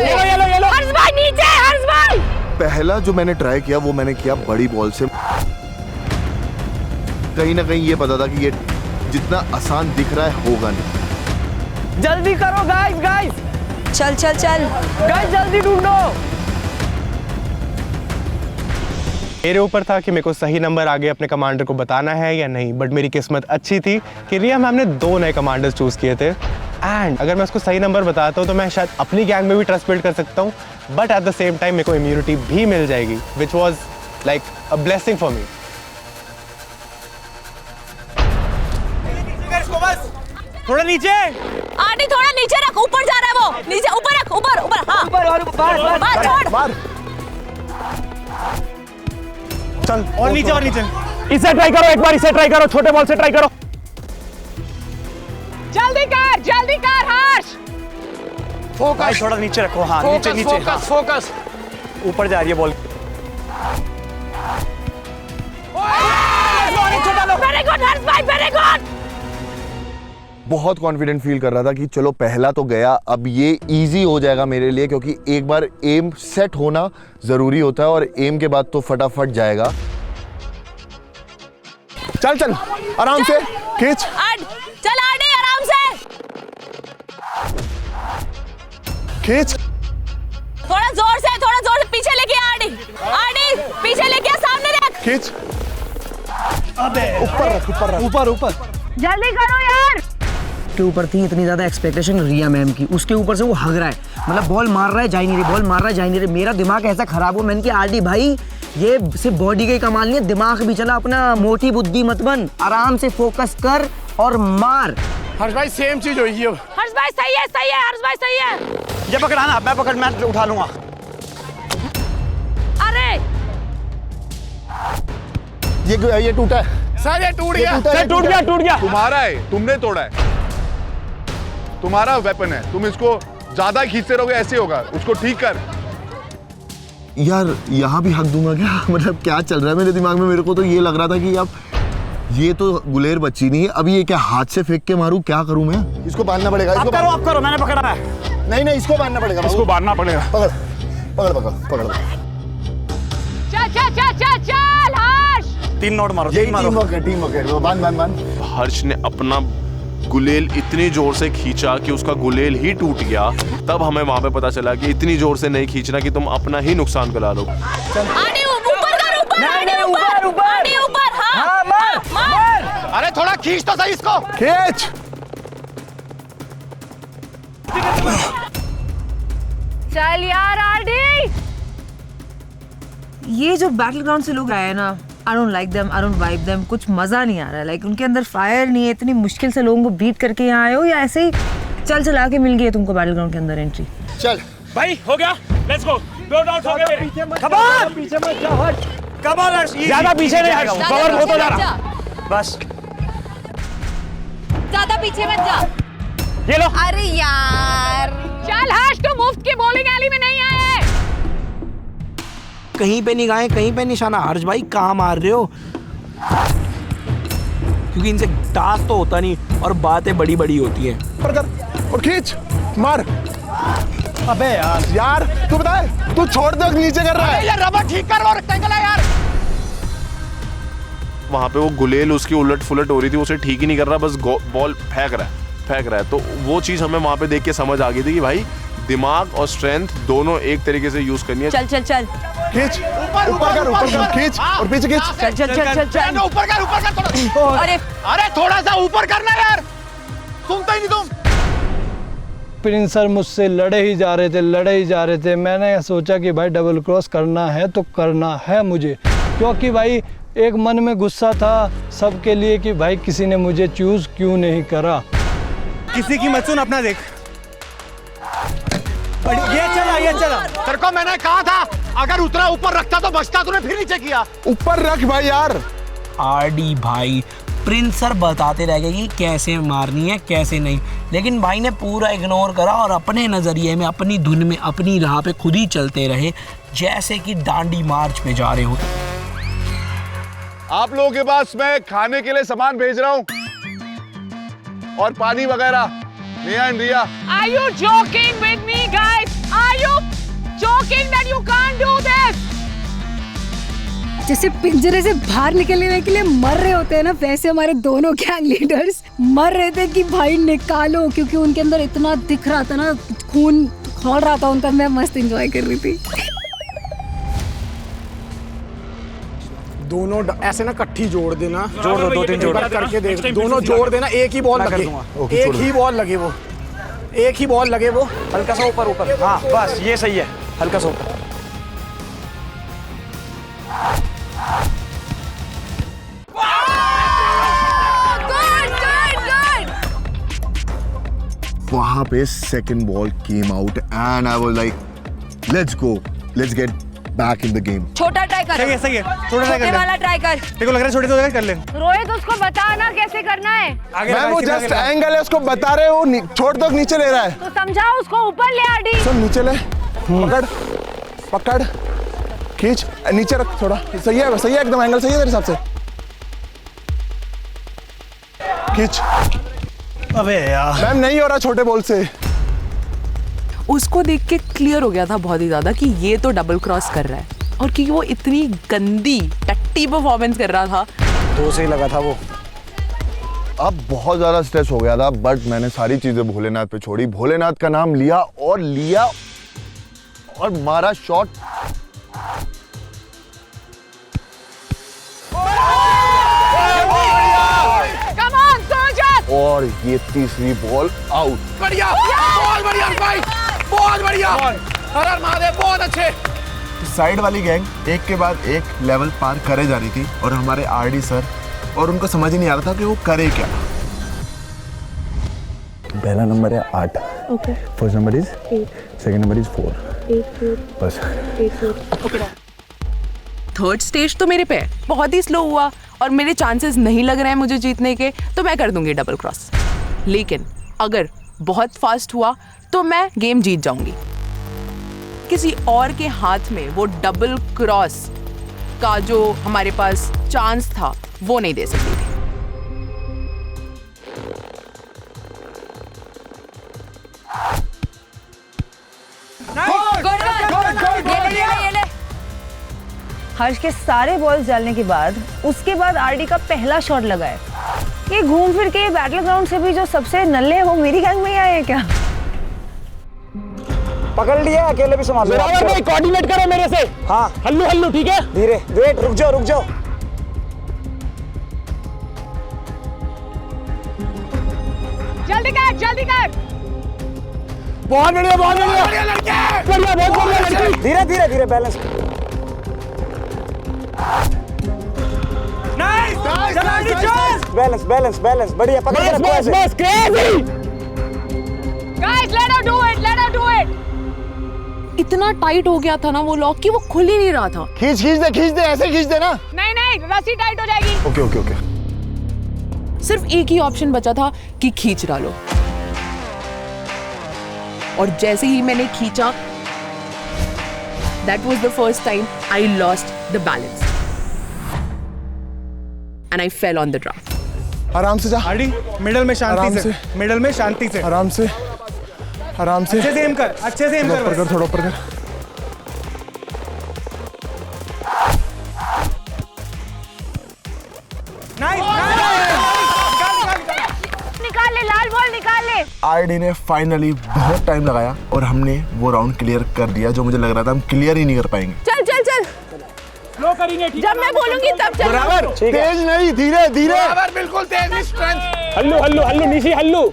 येलो हर्ष भाई नीचे, हर्ष भाई। पहला जो मैंने ट्राई किया वो मैंने किया बड़ी बॉल से। कहीं ना कहीं ये पता था कि ये जितना आसान दिख रहा है होगा नहीं। जल्दी करो गाइस गाइस, चल चल चल गाइस जल्दी ढूंढो। मेरे ऊपर था कि मेरे को सही नंबर आगे अपने कमांडर को बताना है या नहीं, बट मेरी किस्मत अच्छी थी कि रिया मैम ने 2 नए कमांडर्स चूज किए थे। एंड अगर मैं उसको सही नंबर बताता हूँ तो मैं शायद अपनी गैंग में भी ट्रस्ट बिल्ड कर सकता हूँ, but at the same time मेरे को इम्यूनिटी भी मिल जाएगी, which was like a blessing for me. थोड़ा नीचे आंटी थोड़ा नीचे रख, ऊपर जा रहा है वो, नीचे ऊपर रख, ऊपर ऊपर। हाँ ऊपर और मार छोड़। चल और नीचे इसे ट्राई करो, एक बार इसे ट्राई करो, छोटे बॉल से ट्राई करो। जल्दी कर हर्ष। फोकस थोड़ा नीचे रखो। हाँ नीचे नीचे फोकस फोकस। ऊपर जा रही है बॉल। वेरी गुड हर्ष भाई, वेरी गुड। बहुत कॉन्फिडेंट फील कर रहा था कि चलो पहला तो गया, अब ये इजी हो जाएगा मेरे लिए, क्योंकि एक बार एम सेट होना जरूरी होता है और एम के बाद तो फटाफट जाएगा। चल चल आराम से खींच। चल आंटी आराम से खींच। थोड़ा जोर से पीछे लेके आंटी पीछे लेके सामने देख। खींच। अबे ऊपर जल्दी करो यार। के ऊपर थी इतनी ज्यादा एक्सपेक्टेशन रिया मैम की, उसके ऊपर से वो हग रहा है, मतलब बॉल मार रहा है जा ही नहीं रही, बॉल मार रहा है जा ही नहीं रही। मेरा दिमाग ऐसा खराब हो, मैंने कहा आरडी भाई ये सिर्फ बॉडी का ही कमाल नहीं है, दिमाग भी चला, अपना मोटी बुद्धि मत बन, आराम से फोकस कर और मार। हर्ष भाई सेम चीज होगी अब। हर्ष भाई सही है हर्ष भाई सही है। ये पकड़ाना, मैं उठा लूंगा। अरे ये टूटा है सर, ये टूट गया। टूट गया। तुम्हारा है, तुमने तोड़ा है, तुम्हारा वेपन है, तुम इसको ज्यादा खींचते रहोगे ऐसे होगा, उसको ठीक कर। यार यहाँ भी हक दूंगा क्या? मतलब क्या चल रहा है मेरे दिमाग में? मेरे को तो ये लग रहा था कि अब ये तो गुलेर बच्ची नहीं है, अभी ये क्या हाथ से फेंक के मारूं? क्या करूं मैं? इसको बांधना पड़ेगा। आप करो, मैंने पकड़ा है। नहीं इसको बांधना पड़ेगा। इसको बांधना पड़ेगा। पकड़। चल हर्ष। 3 नोट मारो। टीम वर्क है। बांध। हर्ष ने अपना गुलेल इतनी जोर से खींचा कि उसका गुलेल ही टूट गया। तब हमें वहां पे पता चला कि इतनी जोर से नहीं खींचना कि तुम अपना ही नुकसान करा लो। ऊपर हाँ मार। अरे थोड़ा खींच तो सही इसको। खींच। चल यार आरडी। ये जो बैटल ग्राउंड से लोग आए हैं ना, I don't like them, I don't vibe them, कुछ मजा नहीं आ रहा है। लाइक उनके अंदर फायर नहीं है, इतनी मुश्किल से लोगों को बीट करके यहाँ आए हो, या ऐसे ही चल चला के मिल गई है तुमको बैटल ग्राउंड के अंदर एंट्री? चल भाई हो गया, लेट्स गो। नो डाउट हो गए पीछे मत Come on! पीछे मत जाओ हट Come on, Harsh, easy. ज्यादा पीछे नहीं हट ज्यादा कवर पीछे होता जा मत रहा जा। बस ज्यादा पीछे मत जा। ये लो अरे यार चल हर्ष, तो मुफ्त की बॉलिंग एली में नहीं आए। कहीं पे निगाहें, कहीं पे निशाना। हर्ष भाई कहाँ मार रहे हो? क्योंकि इनसे टास्क तो होता नहीं और बातें बड़ी बड़ी होती है। और खींच मार। अबे यार तू बता, तू छोड़ दो नीचे कर रहा है। ये रबर ठीक कर और रेक्टेंगल है यार। वहाँ पे वो गुलेल उसकी उलट फुलट हो रही थी, उसे ठीक ही नहीं कर रहा, बस बॉल फेंक रहा है। तो वो चीज़ हमें वहाँ पे देख के समझ आ गई थी कि भाई दिमाग और स्ट्रेंथ दोनों एक तरीके से यूज करनी है। चल चल चल खींच ऊपर खींच और पीछे खींच। चल चल चल चल चल ऊपर कर थोड़ा। अरे थोड़ा सा ऊपर करना यार, सुनता ही नहीं तुम। प्रिंस सर मुझसे लड़े ही जा रहे थे। मैंने सोचा कि भाई डबल क्रॉस करना है तो करना है मुझे, क्योंकि भाई एक मन में गुस्सा था सबके लिए कि भाई किसी ने मुझे चूज क्यों नहीं करा। किसी की मत सुन, अपना देख। ये चला। तेरे को मैंने कहा था अगर उतना ऊपर रखता तो बचता, तूने फिर नीचे किया। ऊपर रख भाई यार। आरडी भाई, प्रिंस सर बताते रह गए कि कैसे मारनी है कैसे नहीं, लेकिन भाई ने पूरा इग्नोर करा और अपने नज़रिए में, अपनी धुन में, अपनी राह पे खुद ही चलते रहे, जैसे कि डांडी मार्च पे जा रहे हो। आप लोगों के पास मैं खाने के लिए सामान भेज रहा हूं और पानी वगैरह। Neha and Riya, Are you joking with me, guys? Are you joking that you can't do this? जैसे पिंजरे से बाहर निकलने के लिए मर रहे होते हैं ना, वैसे हमारे दोनों गैंग लीडर्स मर रहे थे कि भाई निकालो, क्योंकि उनके अंदर इतना दिख रहा था ना, खून खौल रहा था उनका। मैं मस्त एंजॉय कर रही थी। दोनों ऐसे ना कट्ठी जोड़ देना, जोड़ दो, 2-3 जोड़ करके देख, दोनों जोड़ देना, एक ही बॉल लगे, एक ही बॉल लगे, वो हल्का सा ऊपर। हाँ बस ये सही है, हल्का सा ऊपर। वहाँ पे second ball came out and I was like let's go, let's get back in the game. छोटा ट्राई कर। सही है, छोटा ट्राई कर ले। वाला ट्राई कर। तेरे को लग रहा है छोटे से कर ले। रोहित, उसको बता ना कैसे करना है। मैं वो जस्ट एंगल है उसको बता रहे हो, छोड़ दो नीचे ले रहा है। तो समझाओ उसको, ऊपर ले आरडी। सब नीचे ले, पकड़ खींच, नीचे रख थोड़ा। सही है एकदम, एंगल सही है तेरे हिसाब से। खींच। अबे यार मैम नहीं हो रहा छोटे बॉल से। उसको देख के क्लियर हो गया था बहुत ही ज्यादा कि ये तो डबल क्रॉस कर रहा है, और क्योंकि वो इतनी गंदी टट्टी परफॉर्मेंस कर रहा था, 2 से ही लगा था वो। अब बहुत ज्यादा स्ट्रेस हो गया था, बट मैंने सारी चीजें भोलेनाथ पे छोड़ी। भोलेनाथ का नाम लिया और मारा शॉट। और ये तीसरी बॉल आउट। बढ़िया, बहुत बढ़िया भाई, बहुत बढ़िया। हर महादेव, बहुत अच्छे। साइड वाली गैंग एक के बाद एक लेवल पार करे जा रही थी और हमारे आरडी सर, और उनको समझ ही नहीं आ रहा था कि वो करे क्या। पहला नंबर है 8, first number is 8, second number is 4, बस। थर्ड स्टेज तो मेरे पे है, बहुत ही स्लो हुआ और मेरे चांसेस नहीं लग रहे हैं मुझे जीतने के, तो मैं कर दूंगी डबल क्रॉस। लेकिन अगर बहुत फास्ट हुआ तो मैं गेम जीत जाऊंगी। किसी और के हाथ में वो डबल क्रॉस का जो हमारे पास चांस था वो नहीं दे सकती थी। हर्ष के सारे बॉल्स डालने के बाद उसके बाद आरडी का पहला शॉट लगा है। ये घूम फिर के बैटल ग्राउंड से भी जो सबसे नल्ले हैं वो मेरी गैंग में ही आए हैं क्या? पकड़ लिया, अकेले भी संभाल लो। भाई कोऑर्डिनेट करो मेरे से। हाँ हल्लू ठीक है, धीरे। वेट, रुक जाओ। जल्दी कर। बहुत बढ़िया लड़के, बढ़िया, बहुत बढ़िया लड़की। धीरे बैलेंस। बैलेंस बढ़िया, पकड़ के रखो ऐसे। Crazy. Guys, let her do it. इतना टाइट हो गया था ना वो लॉक कि वो खुल ही नहीं रहा था। खींच दे ऐसे खींच दे ना। नहीं नहीं, रस्सी टाइट हो जाएगी। Okay okay okay. सिर्फ एक ही ऑप्शन बचा था कि खींच डालो, और जैसे ही मैंने खींचा, that was the first time I lost the balance and I fell on the draft. आराम से जा। आरडी मिडल में शांति से, मिडल में शांति से, आराम से अच्छे से एम कर, अच्छे से एम कर, ऊपर कर, थोड़ा ऊपर कर। निकाल ले लाल बॉल, निकाल ले। आरडी ने फाइनली बहुत टाइम लगाया और हमने वो राउंड क्लियर कर दिया, जो मुझे लग रहा था हम क्लियर ही नहीं कर पाएंगे। चल चल चल, स्लो करेंगे, जब मैं बोलूंगी तब चल। बराबर, तेज नहीं, धीरे धीरे। बराबर, बिल्कुल तेज, स्ट्रेंथ। हल्लू हल्लू हल्लू निशी हल्लू।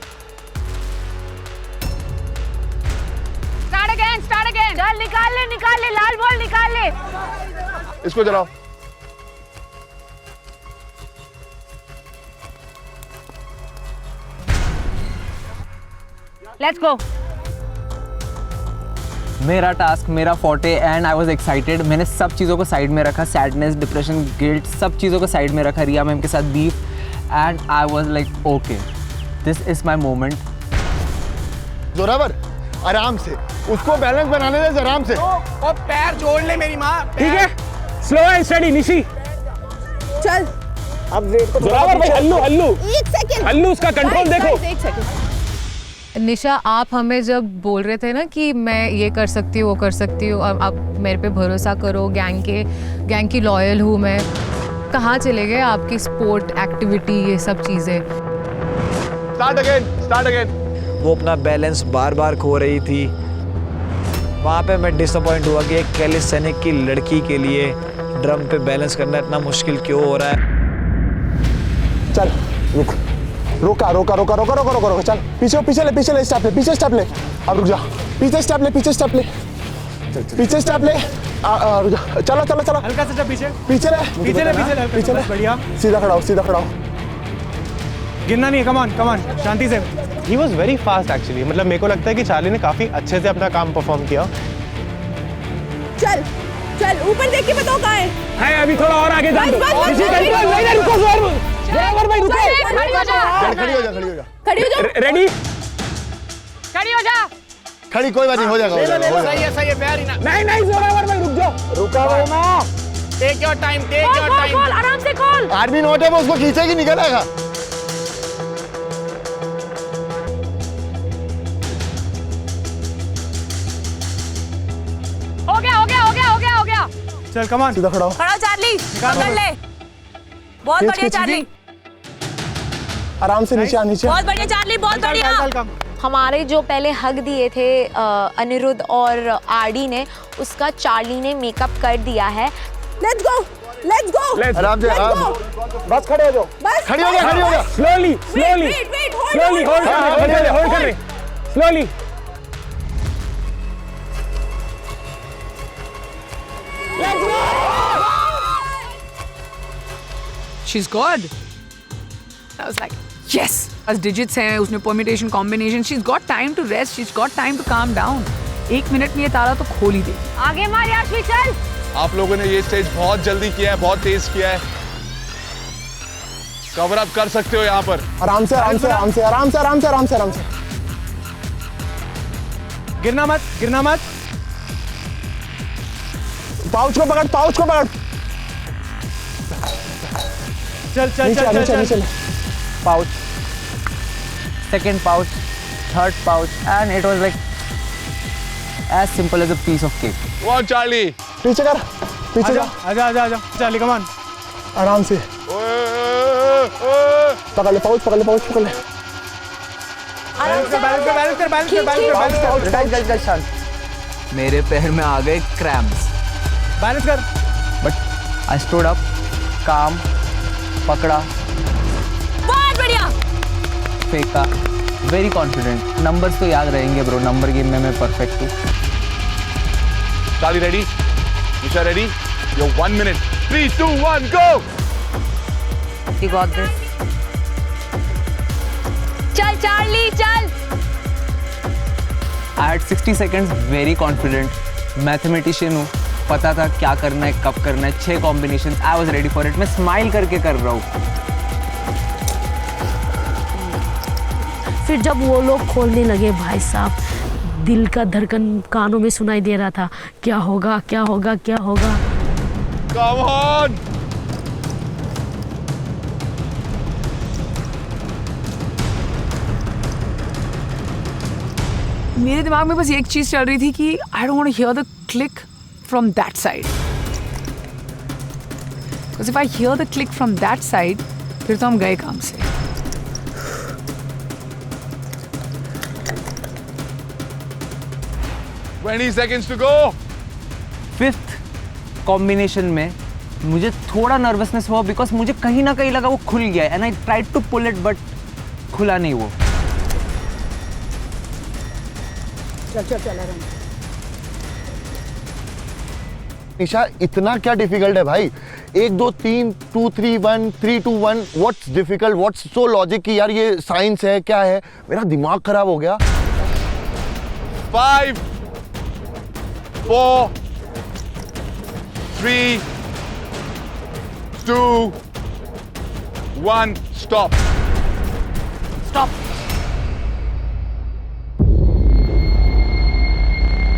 Start again. चल निकाल ले लाल बॉल, निकाल ले। इसको जलाओ। Let's go. मेरा टास्क, मेरा forte, and I was excited. मैंने सब चीज़ों को साइड में रखा, सैडनेस, डिप्रेशन, गिल्ट, सब चीज़ों को साइड में रखा, रिया मैम के साथ beef, and I was like okay, this is my moment. Zorawar, आराम से, उसको बैलेंस बनाने दे, आराम से। और पैर जोड़ ले मेरी माँ। ठीक है, स्लो एंड स्टेडी निशी। चल अब वेट को जोरावर भाई, हल्लू हल्लू, एक सेकंड, हल्लू उसका कंट्रोल देखो। एक सेकंड। निशा, आप हमें जब बोल रहे थे ना कि मैं ये कर सकती हूँ, वो कर सकती हूँ, अब आप मेरे पे भरोसा करो, गैंग की लॉयल हूँ मैं, कहाँ चले गए आपकी स्पोर्ट एक्टिविटी, ये सब चीज़ें? Start again. वो अपना बैलेंस बार बार खो रही थी। वहाँ पे मैं डिसअपॉइंट हुआ कि एक कैलिस्थेनिक की लड़की के लिए ड्रम पे बैलेंस करना इतना मुश्किल क्यों हो रहा है। चल रुक, रोका, चल पीछे ले, स्टेप ले। अब रुक जा, पीछे स्टेप ले, रुक जा, चलो। हल्का से पीछे ले। बढ़िया, सीधा खड़ा हो। गिरना नहीं है, कम ऑन, शांति से। He was very fast actually, मतलब मेरे को लगता है कि चार्ली ने काफी अच्छे से अपना काम परफॉर्म किया। चल ऊपर देख के बताओ कहाँ है। अभी थोड़ा और आगे जा। रुको, खड़ी हो जा। रेडी, खड़ी हो जा। खड़ी, कोई बात नहीं, हो जाएगा। सही है, पैर ही ना। नहीं जोरावर भाई, रुक जाओ। रुका हुआ ना। Take your time. आराम से खोल। आर्मी नोट है, वो उसको खींचेगी, निकल आएगा। हो गया। चल कम ऑन, सीधा खड़ा हो। खड़ा चार्ली, पकड़ ले। बहुत बढ़िया चार्ली, आराम से नीचे। बहुत बढ़िया चार्ली, बहुत बढ़िया। हमारे जो पहले हग दिए थे अनिरुद्ध और आरडी ने, उसका चार्ली ने मेकअप कर दिया है। Let's go. आराम से, बस खड़े हो जाओ। खड़ी हो जा। स्लोली होल्ड कर रहे, slowly. She's good. I was like, yes. As digits हैं, उसमें permutation, combination. She's got time to rest. She's got time to calm down. 1 minute में ये तारा तो खोल ही दे। आगे मार याश्वी, चल। आप लोगों ने ये स्टेज बहुत जल्दी किया है, बहुत तेज किया है। कवर अप कर सकते हो यहाँ पर। आराम से। गिरना मत। पाउच को पकड़। चल। Pouch, second pouch, third pouch, and it was like as simple as a piece of cake. वो चार्ली, पीछे कर, जा। आजा चार्ली, कम ऑन। आराम से पकड़ ले, पाउच पकड़ ले। बैलेंस कर। मेरे पैर में आ गए क्रैम्प्स। बैलेंस कर। बट आई स्टूड अप, काम, पकड़ा, बहुत बढ़िया, फेंका, वेरी कॉन्फिडेंट। नंबर्स तो याद रहेंगे ब्रो, नंबर गेम में मैं परफेक्ट हूँ। Charlie ready, Nisha ready, your 1 minute, 3, 2, 1, go! You got this. चल चार्ली, चल। I had 60 seconds, very confident. Mathematician हूँ, पता था क्या करना है, कब करना है, 6 combination, I was ready for it. मैं स्माइल करके कर रहा हूँ। फिर जब वो लोग खोलने लगे भाई साहब, दिल का धड़कन कानों में सुनाई दे रहा था, क्या होगा क्या होगा क्या होगा। Come on! मेरे दिमाग में बस एक चीज चल रही थी कि I don't want to hear the click from that side, because if I hear the click from that side फिर तो हम गए काम से। Twenty seconds to go. 5th combination में मुझे थोड़ा नर्वसनेस हुआ बिकॉज मुझे कहीं ना कहीं लगा वो खुल गया है, and I tried to pull it but खुला नहीं वो। चल निशा, इतना क्या डिफिकल्ट है भाई? 1 2 3 2 3 1 3 2 1, what's difficult, what's so logic कि यार ये साइंस है क्या है? मेरा दिमाग खराब हो गया। 5 4 3 2 1, stop. Stop.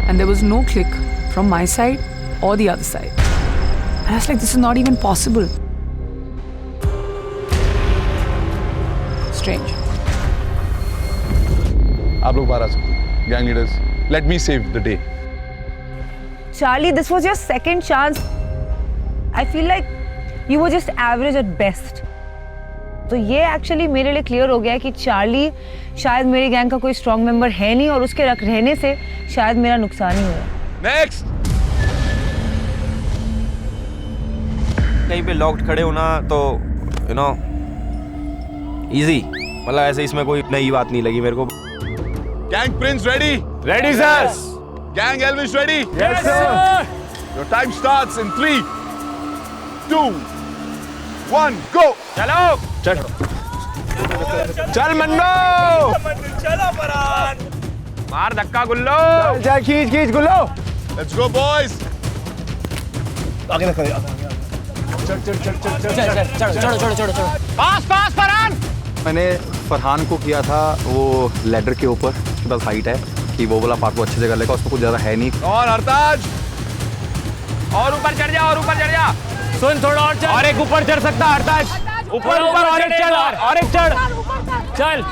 And there was no click from my side or the other side. And I was like, this is not even possible. Strange. आप लोग बाहर आ सकते हैं, gang leaders. Let me save the day. Charlie, this was your second chance. I feel like you were just average at best. तो ये actually मेरे लिए clear हो गया है कि चार्ली शायद मेरी गैंग का कोई स्ट्रॉन्ग मेंबर है नहीं, और उसके रहने से शायद मेरा नुकसान ही हुआ। नेक्स्ट। कहीं पे लॉक्ड खड़े होना तो यू नो इजी, मतलब ऐसे इसमें कोई नई बात नहीं लगी मेरे को। Gang Prince ready? Ready sir. Gang Elvish ready? Yes sir. Your time starts in 3 2 1, go. चलो। चल चल मन्नो, चलो फरहान, मार धक्का गुल्लो, जा खींच खींच गुल्लो। Let's go boys. आगे रख, चढ़ो। पास पास फरहान। मैंने फरहान को किया था वो लेडर के ऊपर, उसके पास हाइट है कि वो वाला पार्ट को अच्छे से कर लेगा, उसको कुछ ज़्यादा है नहीं। और हरताज, और ऊपर चढ़ जा, और ऊपर चढ़ जा। सुन थोड़ा और चढ़, और एक ऊपर चढ़ सकता है हरताज। ऊपर ऊपर और एक चढ़, और एक चढ़। चल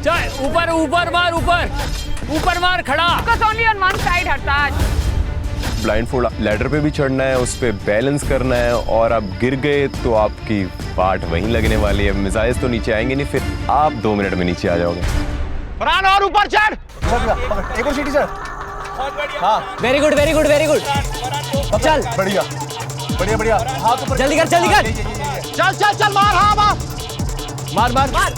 चल ऊपर ऊपर मार, ऊपर मार खड़ा। Focus only on one side, Hartaj. Blindfold ladder पे भी चढ़ना है, उस पे बैलेंस करना है, और आप गिर गए तो आपकी बाट वहीं लगने वाली है। मिसाइल्स तो नीचे आएंगे नहीं, फिर आप 2 मिनट में नीचे आ जाओगे। फरहान और ऊपर चढ़। एक और सीटी सर। हाँ, very good very good very good. चल बढ़िया बढ़िया बढ़िया, हाथ ऊपर, जल्दी कर जल्दी कर। चल चल चल मार, हाँ मार मार मार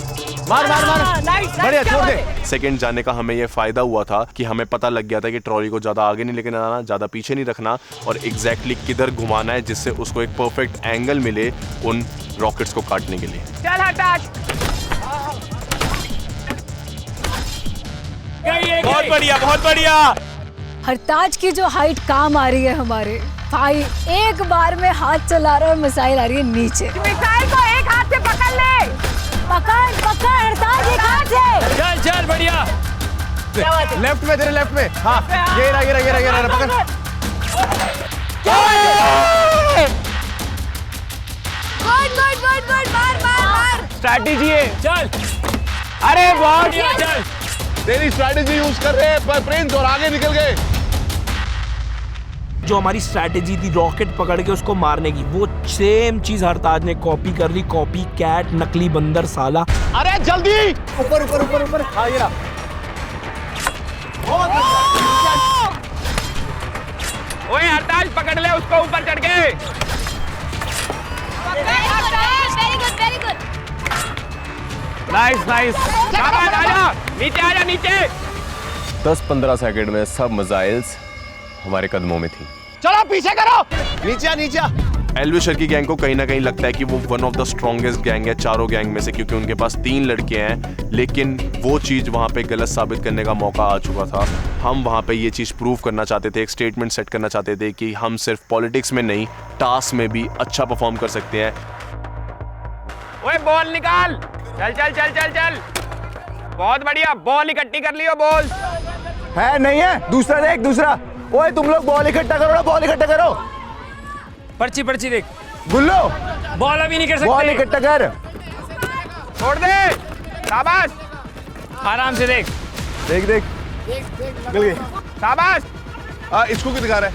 मार मार मार। बढ़िया, छोड़ दे। सेकंड जाने का हमें ये फायदा हुआ था कि हमें पता लग गया था कि ट्रॉली को ज़्यादा आगे नहीं लेके आना, ज़्यादा पीछे नहीं रखना, और एग्जैक्टली किधर घुमाना है जिससे उसको एक परफेक्ट एंगल मिले उन रॉकेट्स को काटने के लिए। चल हरताज। बहुत बढ़िया बहुत बढ़िया। हरताज की जो हाइट काम आ रही है हमारे भाई, एक बार में हाथ चला रहा है, मिसाइल आ रही है नीचे। मिसाइल को एक हाथ से पकड़ ले। पकड़ पकड़ हरताज, एक हाथ से। चल चल बढ़िया। लेफ्ट में, तेरे लेफ्ट में। हाँ, ये रहा पकड़। गुड मार। स्ट्रैटेजी है, चल। अरे बहुत बढ़िया, चल। तेरी स्ट्रैटेजी यूज कर रहे हैं प्रिंस, और आगे निकल गए। जो हमारी स्ट्रैटेजी थी रॉकेट पकड़ के उसको मारने की, वो सेम चीज हरताज ने कॉपी कर ली। कॉपी कैट, नकली बंदर साला। अरे जल्दी ऊपर ऊपर ऊपर ऊपर। हाँ, ये रहा। ओए हरताज पकड़ ले उसको ऊपर चढ़ के। Very good. Nice nice. आजा नीचे, नीचे। 10-15 सेकंड में सब मिसाइल्स हमारे कदमों में थी। चलो पीछे करो। नीचे नीचे। एल्विशर की गैंग को कहीं ना कहीं लगता है कि वो one of the strongest gang है चारों गैंग में से, क्योंकि उनके पास 3 लड़के हैं। लेकिन वो चीज़ वहाँ पे गलत साबित करने का मौका आ चुका था। हम वहाँ पे ये चीज़ प्रूव करना चाहते थे, एक स्टेटमेंट सेट करना चाहते थे कि हम सिर्फ पॉलिटिक्स में नहीं, टास्क में भी अच्छा परफॉर्म कर सकते हैं। ओए बॉल निकाल, चल चल चल चल चल, बहुत बढ़िया, बॉल इकट्ठी कर लियो। बॉल है नहीं है, दूसरा देख, दूसरा। ओए तुम लोग बॉल इकट्ठा करो ना, बॉल इकट्ठा करो। पर्ची पर्ची देख, गुल्लो बॉल अभी नहीं कर सकते, बॉल इकट्ठा कर। छोड़ दे, शाबाश, आराम से देख, देख देख, मिल गई, शाबाश। इसको क्यों दिखा रहा है?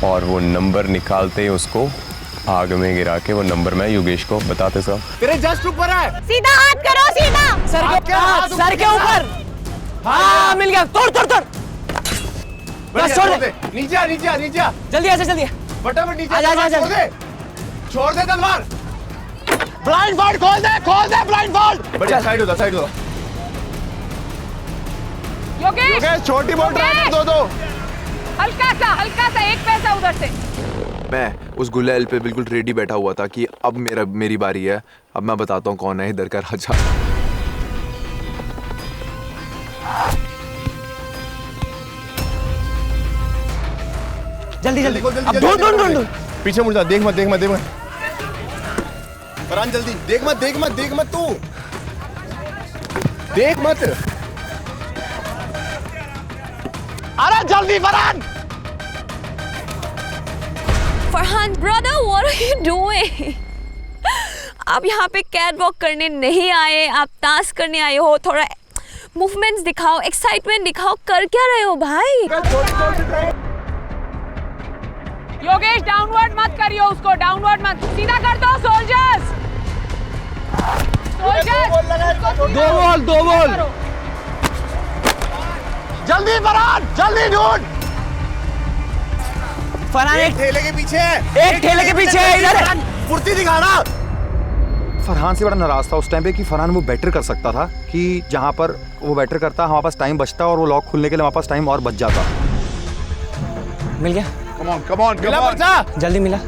और वो नंबर निकालते ही उसको आग में गिरा के वो नंबर मैं योगेश को बताते सब। तेरे जस्ट ऊपर है, सीधा हाथ करो, सीधा सर के ऊपर। हाँ मिल गया, तोड़ तोड़ तोड़, बस छोड़ दे, नीचे आ, नीचे आ, नीचे आ, जल्दी ऐसे जल्दी, फटाफट नीचे आ, आ, छोड़ दे तलवार। ब्लाइंड फोल्ड खोल दे ब्लाइंड फोल्ड। बढ़िया, साइड हो साइड हो। योगेश छोटी बॉल ट्राई दो। हल्का सा एक पैसा उधर से। मैं उस गुलेल पे बिल्कुल रेडी बैठा हुआ था कि अब मेरी बारी है, अब मैं बताता हूँ कौन है इधर का राजा। जल्दी जल्दी, अब ढूंढ। पीछे मुड़ जा, देख मत। फरहान जल्दी, देख मत तू, देख मत। अरे जल्दी Farhan. Farhan brother, what are you doing? आप यहाँ पे कैट वॉक करने नहीं आए, आप टास्क करने आए हो। थोड़ा मूवमेंट्स दिखाओ, एक्साइटमेंट दिखाओ, कर क्या रहे हो भाई? योगेश डाउनवर्ड मत करियो उसको, डाउनवर्ड मत, सीधा कर दो। सोल्जर्स दो बॉल। जल्दी फरहान, जल्दी ढूंढ। फरहान एक ठेले के पीछे है इधर, फुर्ती दिखाना। फरहान से बड़ा नाराज था उस टाइम पे कि फरहान वो बेटर कर सकता था, कि जहां पर वो बेटर करता हमारे पास टाइम बचता और वो लॉक खुलने के लिए हमारे पास टाइम और बच जाता। मिल गया, कम ऑन जल्दी मिला।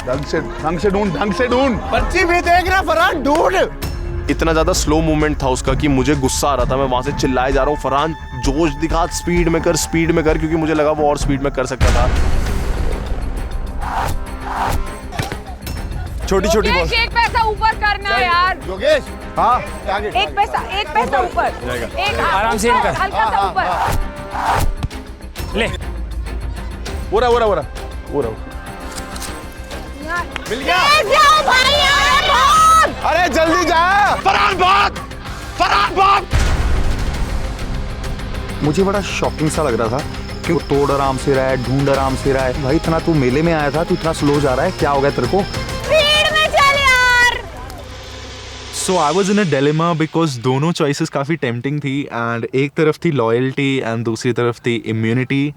ढंग से ढूंढ। पर्ची भी देख रहा फरहान, ढूंढ। इतना ज्यादा स्लो मूवमेंट था उसका कि मुझे गुस्सा आ रहा था। मैं वहां से चिल्लाए जा रहा हूँ, फरहान जोश दिखा, स्पीड में कर, क्योंकि मुझे लगा वो और स्पीड में कर सकता था। छोटी बॉल। एक पैसा ऊपर करना है यार। योगेश, हाँ एक पैसा ऊपर, एक आराम से इनका, हल्का सा ऊपर ले। वो रहा। मिल गया। जाओ भाई यार, अरे जल्दी जा। फरहान भाग। मुझे बड़ा शॉकिंग सा लग रहा था कि वो तोड़ आराम से रहा है, ढूंढ आराम से रहा है। भाई इतना तू मेले में आया था, तू इतना स्लो जा रहा है, क्या हो गया तेरे को? स्पीड में चल यार। So I was in a dilemma because दोनों चॉइसेस काफ़ी टेम्पटिंग थी एंड एक तरफ थी लॉयल्टी एंड दूसरी तरफ थी इम्यूनिटी,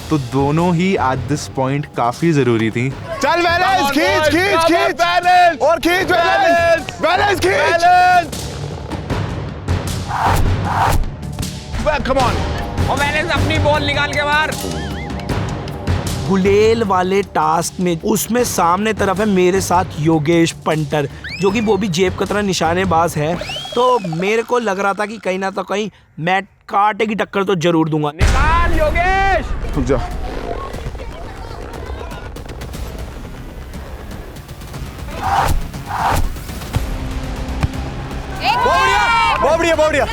तो दोनों ही एट दिस पॉइंट काफ़ी ज़रूरी थी। चल बैलेंस खींच बैलेंस और खींच बैलेंस खींच। कम ऑन, और बैलेंस अपनी बॉल निकाल के बाहर। गुलेल वाले टास्क में उसमें सामने तरफ है मेरे साथ योगेश पंटर, जो कि वो भी जेब कतरा निशानेबाज है। तो मेरे को लग रहा था कि कहीं ना तो कहीं मैं कांटे की टक्कर तो जरूर दूंगा। निकाल योगेश, रुक जा। बढ़िया।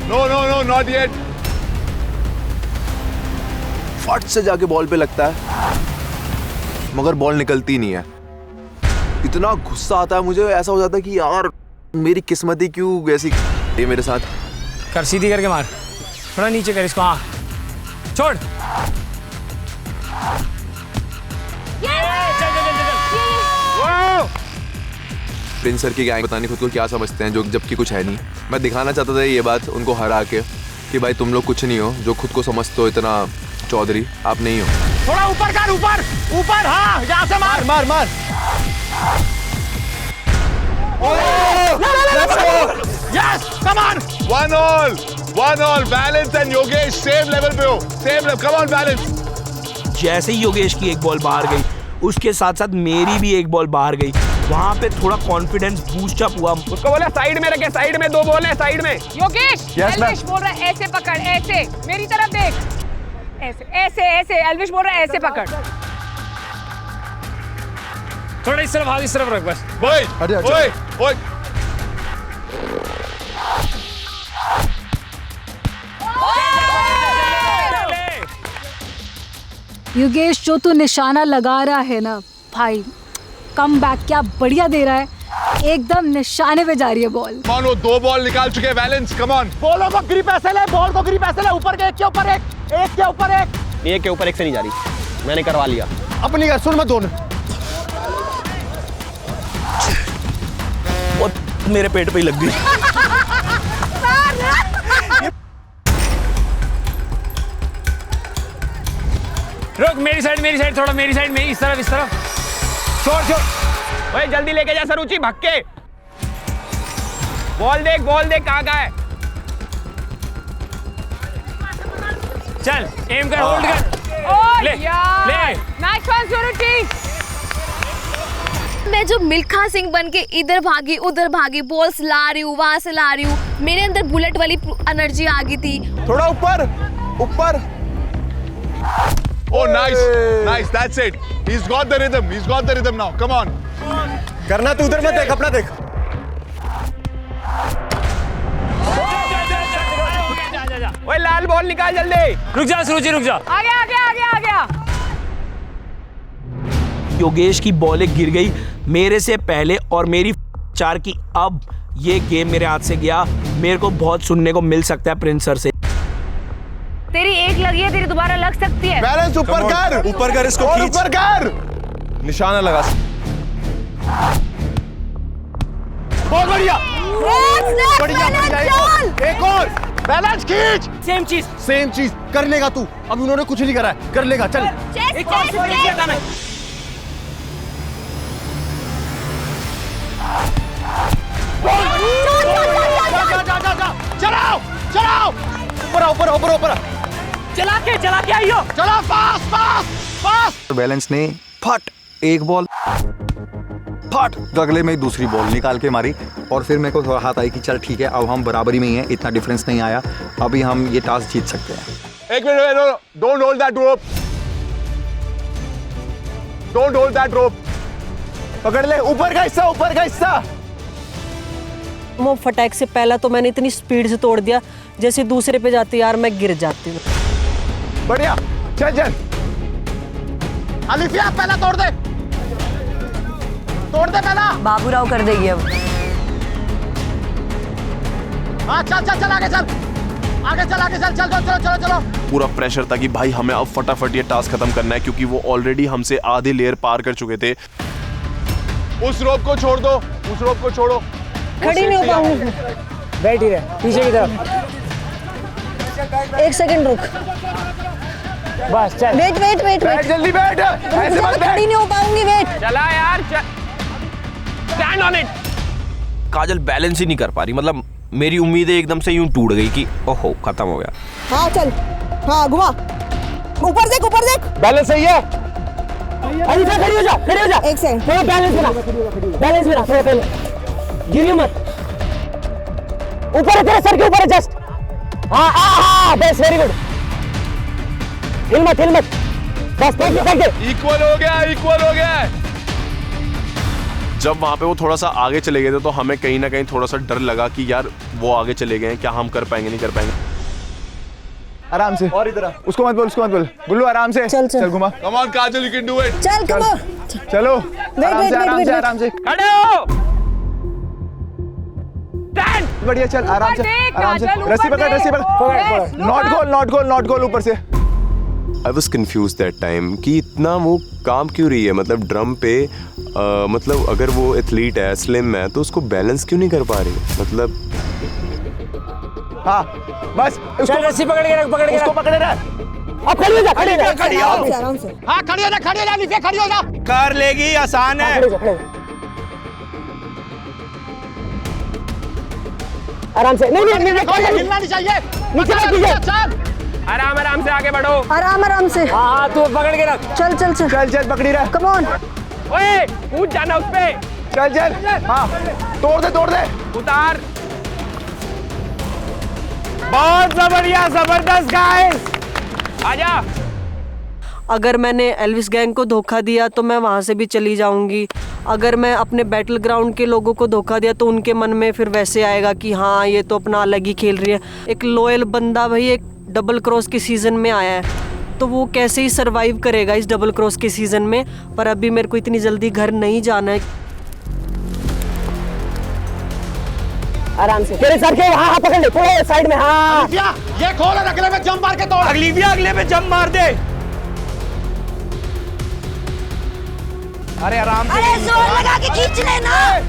No not yet. फट से जाके बॉल पे लगता है, मगर बॉल निकलती नहीं है। इतना गुस्सा आता है मुझे, ऐसा हो जाता है कि यार मेरी किस्मत ही क्यों ऐसी ये मेरे साथ। कर सीधी करके मार, थोड़ा नीचे कर इसको। हाँ छोड़, प्रिंस सर की गैंग पता नहीं खुद को क्या समझते हैं, जो जबकि कुछ है नहीं। मैं दिखाना चाहता था ये बात उनको हरा के कि भाई तुम लोग कुछ नहीं हो, जो खुद को समझते हो इतना चौधरी, आप नहीं हो। थोड़ा ऊपर कर, ऊपर। हाँ यहाँ से मार। Yes, come on. 1-1. 1 all. Balance and Yogesh same level पे हो, same level. Come on balance. जैसे ही योगेश की एक बॉल बाहर गई, उसके साथ साथ मेरी भी एक बॉल बाहर गई. वहाँ पे थोड़ा कॉन्फिडेंस बूस्ट अप हुआ. उसको बोला साइड में रखे, साइड में 2 बॉल है, साइड में. योगेश, Yes, एल्विश बोल रहा है ऐसे पकड़, ऐसे मेरी तरफ देख, ऐसे ऐसे ऐसे. एल्विश बोल रहा है ऐसे पकड़. थोड़ा इस तरफ हाथ इस तरफ रख बस. ओए ओए ओए. योगेश, जो तू निशाना लगा रहा है ना भाई, कम बैक क्या बढ़िया दे रहा है. एकदम निशाने पे जा रही है बॉल. कौन वो 2 बॉल निकाल चुके हैं. बैलेंस. Come on. बॉलों को ग्रिप ऐसे ले, बॉल को ग्रिप ऐसे ले. ऊपर के एक के ऊपर एक, एक के ऊपर एक. एक के ऊपर एक से नहीं जा रही, मैंने करवा लिया. अपनी का सुन मत दोनों. मेरे पेट पे ही लग गई. रुक, मेरी साइड थोड़ा, मेरी साइड में, इस तरफ. छोड़. ओए जल्दी लेके जा सरुचि, भाग के. बॉल देख कहाँ है. चल एम कर, होल्ड कर. ले. नाइस वन सुरुचि. मैं जो मिल्खा सिंह बन के इधर भागी उधर भागी, बॉल्स ला रही हूँ, वहां से ला रही हूँ, मेरे अंदर बुलेट वाली एनर्जी आ गई थी. थोड़ा ऊपर. Oh, nice. That's it. He's got the rhythm now. Come on. करना तू उधर मत देख, अपना देख. ओए लाल बॉल निकाल जल्दी. रुक जा सुरुचि, रुक जा. आ गया. योगेश की बॉलें गिर गई मेरे से पहले और मेरी 4 की. अब ये गेम मेरे हाथ से गया. मेरे को बहुत सुनने को मिल सकता है प्रिंस सर से. तेरी एक लगी है, तेरी दोबारा लग सकती है. बैलेंस ऊपर कर इसको, और ऊपर कर. निशाना लगा. बहुत बढ़िया. एक और. बैलेंस खींच. सेम चीज कर लेगा तू. अब उन्होंने कुछ नहीं करा है, कर लेगा. चल एक और चलाओ. ऊपर. चला के आइयो. चलो फास्ट. बैलेंस ने फट एक बॉल फट अगले में दूसरी बॉल निकाल के मारी और फिर मेरे को थोड़ा हाथ आई कि चल ठीक है, अब हम बराबरी में ही हैं, इतना डिफरेंस नहीं आया, अभी हम ये टास्क जीत सकते हैं. एक मिनट, डोंट होल्ड दैट रोप. पकड़ ले. ऊपर का हिस्सा. वो फटाक से पहला तो मैंने इतनी स्पीड से तोड़ दिया, जैसे दूसरे पे जाती यार मैं गिर जाती हूँ. बढ़िया. चल अलिफिया पहला तोड़ दे पहला. बाबूराव कर देगी अब. हाँ चल आगे चल. पूरा प्रेशर था कि भाई हमें अब फटाफट ये टास्क खत्म करना है, क्योंकि वो ऑलरेडी हमसे आधी लेयर पार कर चुके थे. उस रोप को छोड़ दो. खड़ी नहीं हो पाऊंगी. बैठ ही रहे पीछे की तरफ. 1 सेकंड रुक. बस चल. वेट. जल्दी बैठ. ऐसे मत बैठ. खड़ी नहीं हो पाऊंगी. वेट. चला यार, stand on it. Kajal balance ही नहीं कर पा रही, मतलब मेरी उम्मीदें एकदम से यूं टूट गई कि ओहो खत्म हो गया. हाँ चल. हाँ घुमा. ऊपर देख. बैलेंस सही है. खड़ी हो जा. 1 सेकंड. थोड़ा बैलेंस मेरा थोड़ा पहले. गिरी मत. ऊपर है, तेरे सर के ऊपर है जस्ट. हाँ बस वेरी गुड. हिल मत. बस इक्वल हो गया. जब वहाँ पे वो थोड़ा सा आगे चले गए थे तो हमें कहीं ना कहीं थोड़ा सा डर लगा कि यार वो आगे चले गए हैं, क्या हम कर पाएंगे नहीं कर पाएंगे. आराम से. और इधर उसको मत बोल. गुल्लू आराम से. चल घुमा. Come on Kajal, you can do it. चलो आराम से. खड़े हो. बढ़िया. चल आराम से. रस्सी पकड़. नॉट गोल ऊपर से. I was confuse that time कि इतना वो काम क्यों रही है, मतलब ड्रम पे मतलब अगर वो एथलीट है, स्लिम है, तो उसको बैलेंस क्यों नहीं कर पा रही, मतलब. हाँ बस उसको रस्सी पकड़ के उसको पकड़े रहा. अब खड़ी हो जा. आराम से. हाँ खड़ी हो जा. कर लेगी, आसान है. आराम से. नहीं हिलना नहीं चाहिए. नीचे मत कीजिए। आराम आराम से आगे बढ़ो। आराम आराम से। हाँ तू पकड़ के रख। चल चल चल चल चल पकड़ी रहा। Come on. ओए कूद जाना उस पे। चल चल। हाँ तोड़ दे तोड़ दे। उतार। बहुत बढ़िया, जबरदस्त गाइस। आजा। अगर मैंने एल्विस गैंग को धोखा दिया तो मैं वहाँ से भी चली जाऊंगी। अगर मैं अपने बैटल ग्राउंड के लोगों को धोखा दिया तो उनके मन में फिर वैसे आएगा कि हाँ ये तो अपना अलग ही खेल रही है। एक लॉयल बंदा भाई एक डबल क्रॉस के सीज़न में आया है तो वो कैसे ही सरवाइव करेगा इस डबल क्रॉस के सीज़न में। पर अभी मेरे को इतनी जल्दी घर नहीं जाना है। आराम से तेरे सर के वहाँ पकड़ ले थोड़ा साइड में। हाँ ये खोल और अगले में जंप मार के तोड़। अगले में जंप मार दे। अरे आराम से। अरे जोर लगा के खींच लेना।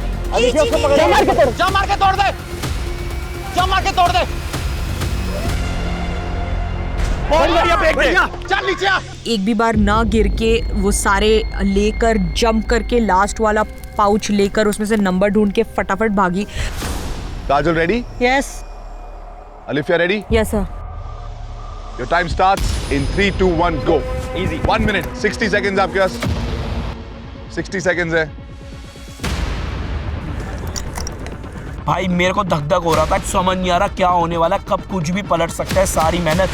जंप मार के तोड़। जंप मार के तोड़ दे। जंप मार के तोड़ दे। बहुत बढ़िया ब्रेक दे। चल नीचे आ। एक भी बार ना गिर के वो सारे लेकर जंप करके लास्ट वाला पाउच लेकर उसमें से नंबर ढूंढ के फटाफट भागी। Kajal ready? Yes. Alifiya ready? Yes sir. Your time starts in 3, 2, 1, go. Easy. 1 minute, 60 seconds आपके पास. 60 seconds है. भाई मेरे को धक धक हो रहा था, समझ नहीं आ रहा क्या होने वाला, कब कुछ भी पलट सकता है। सारी मेहनत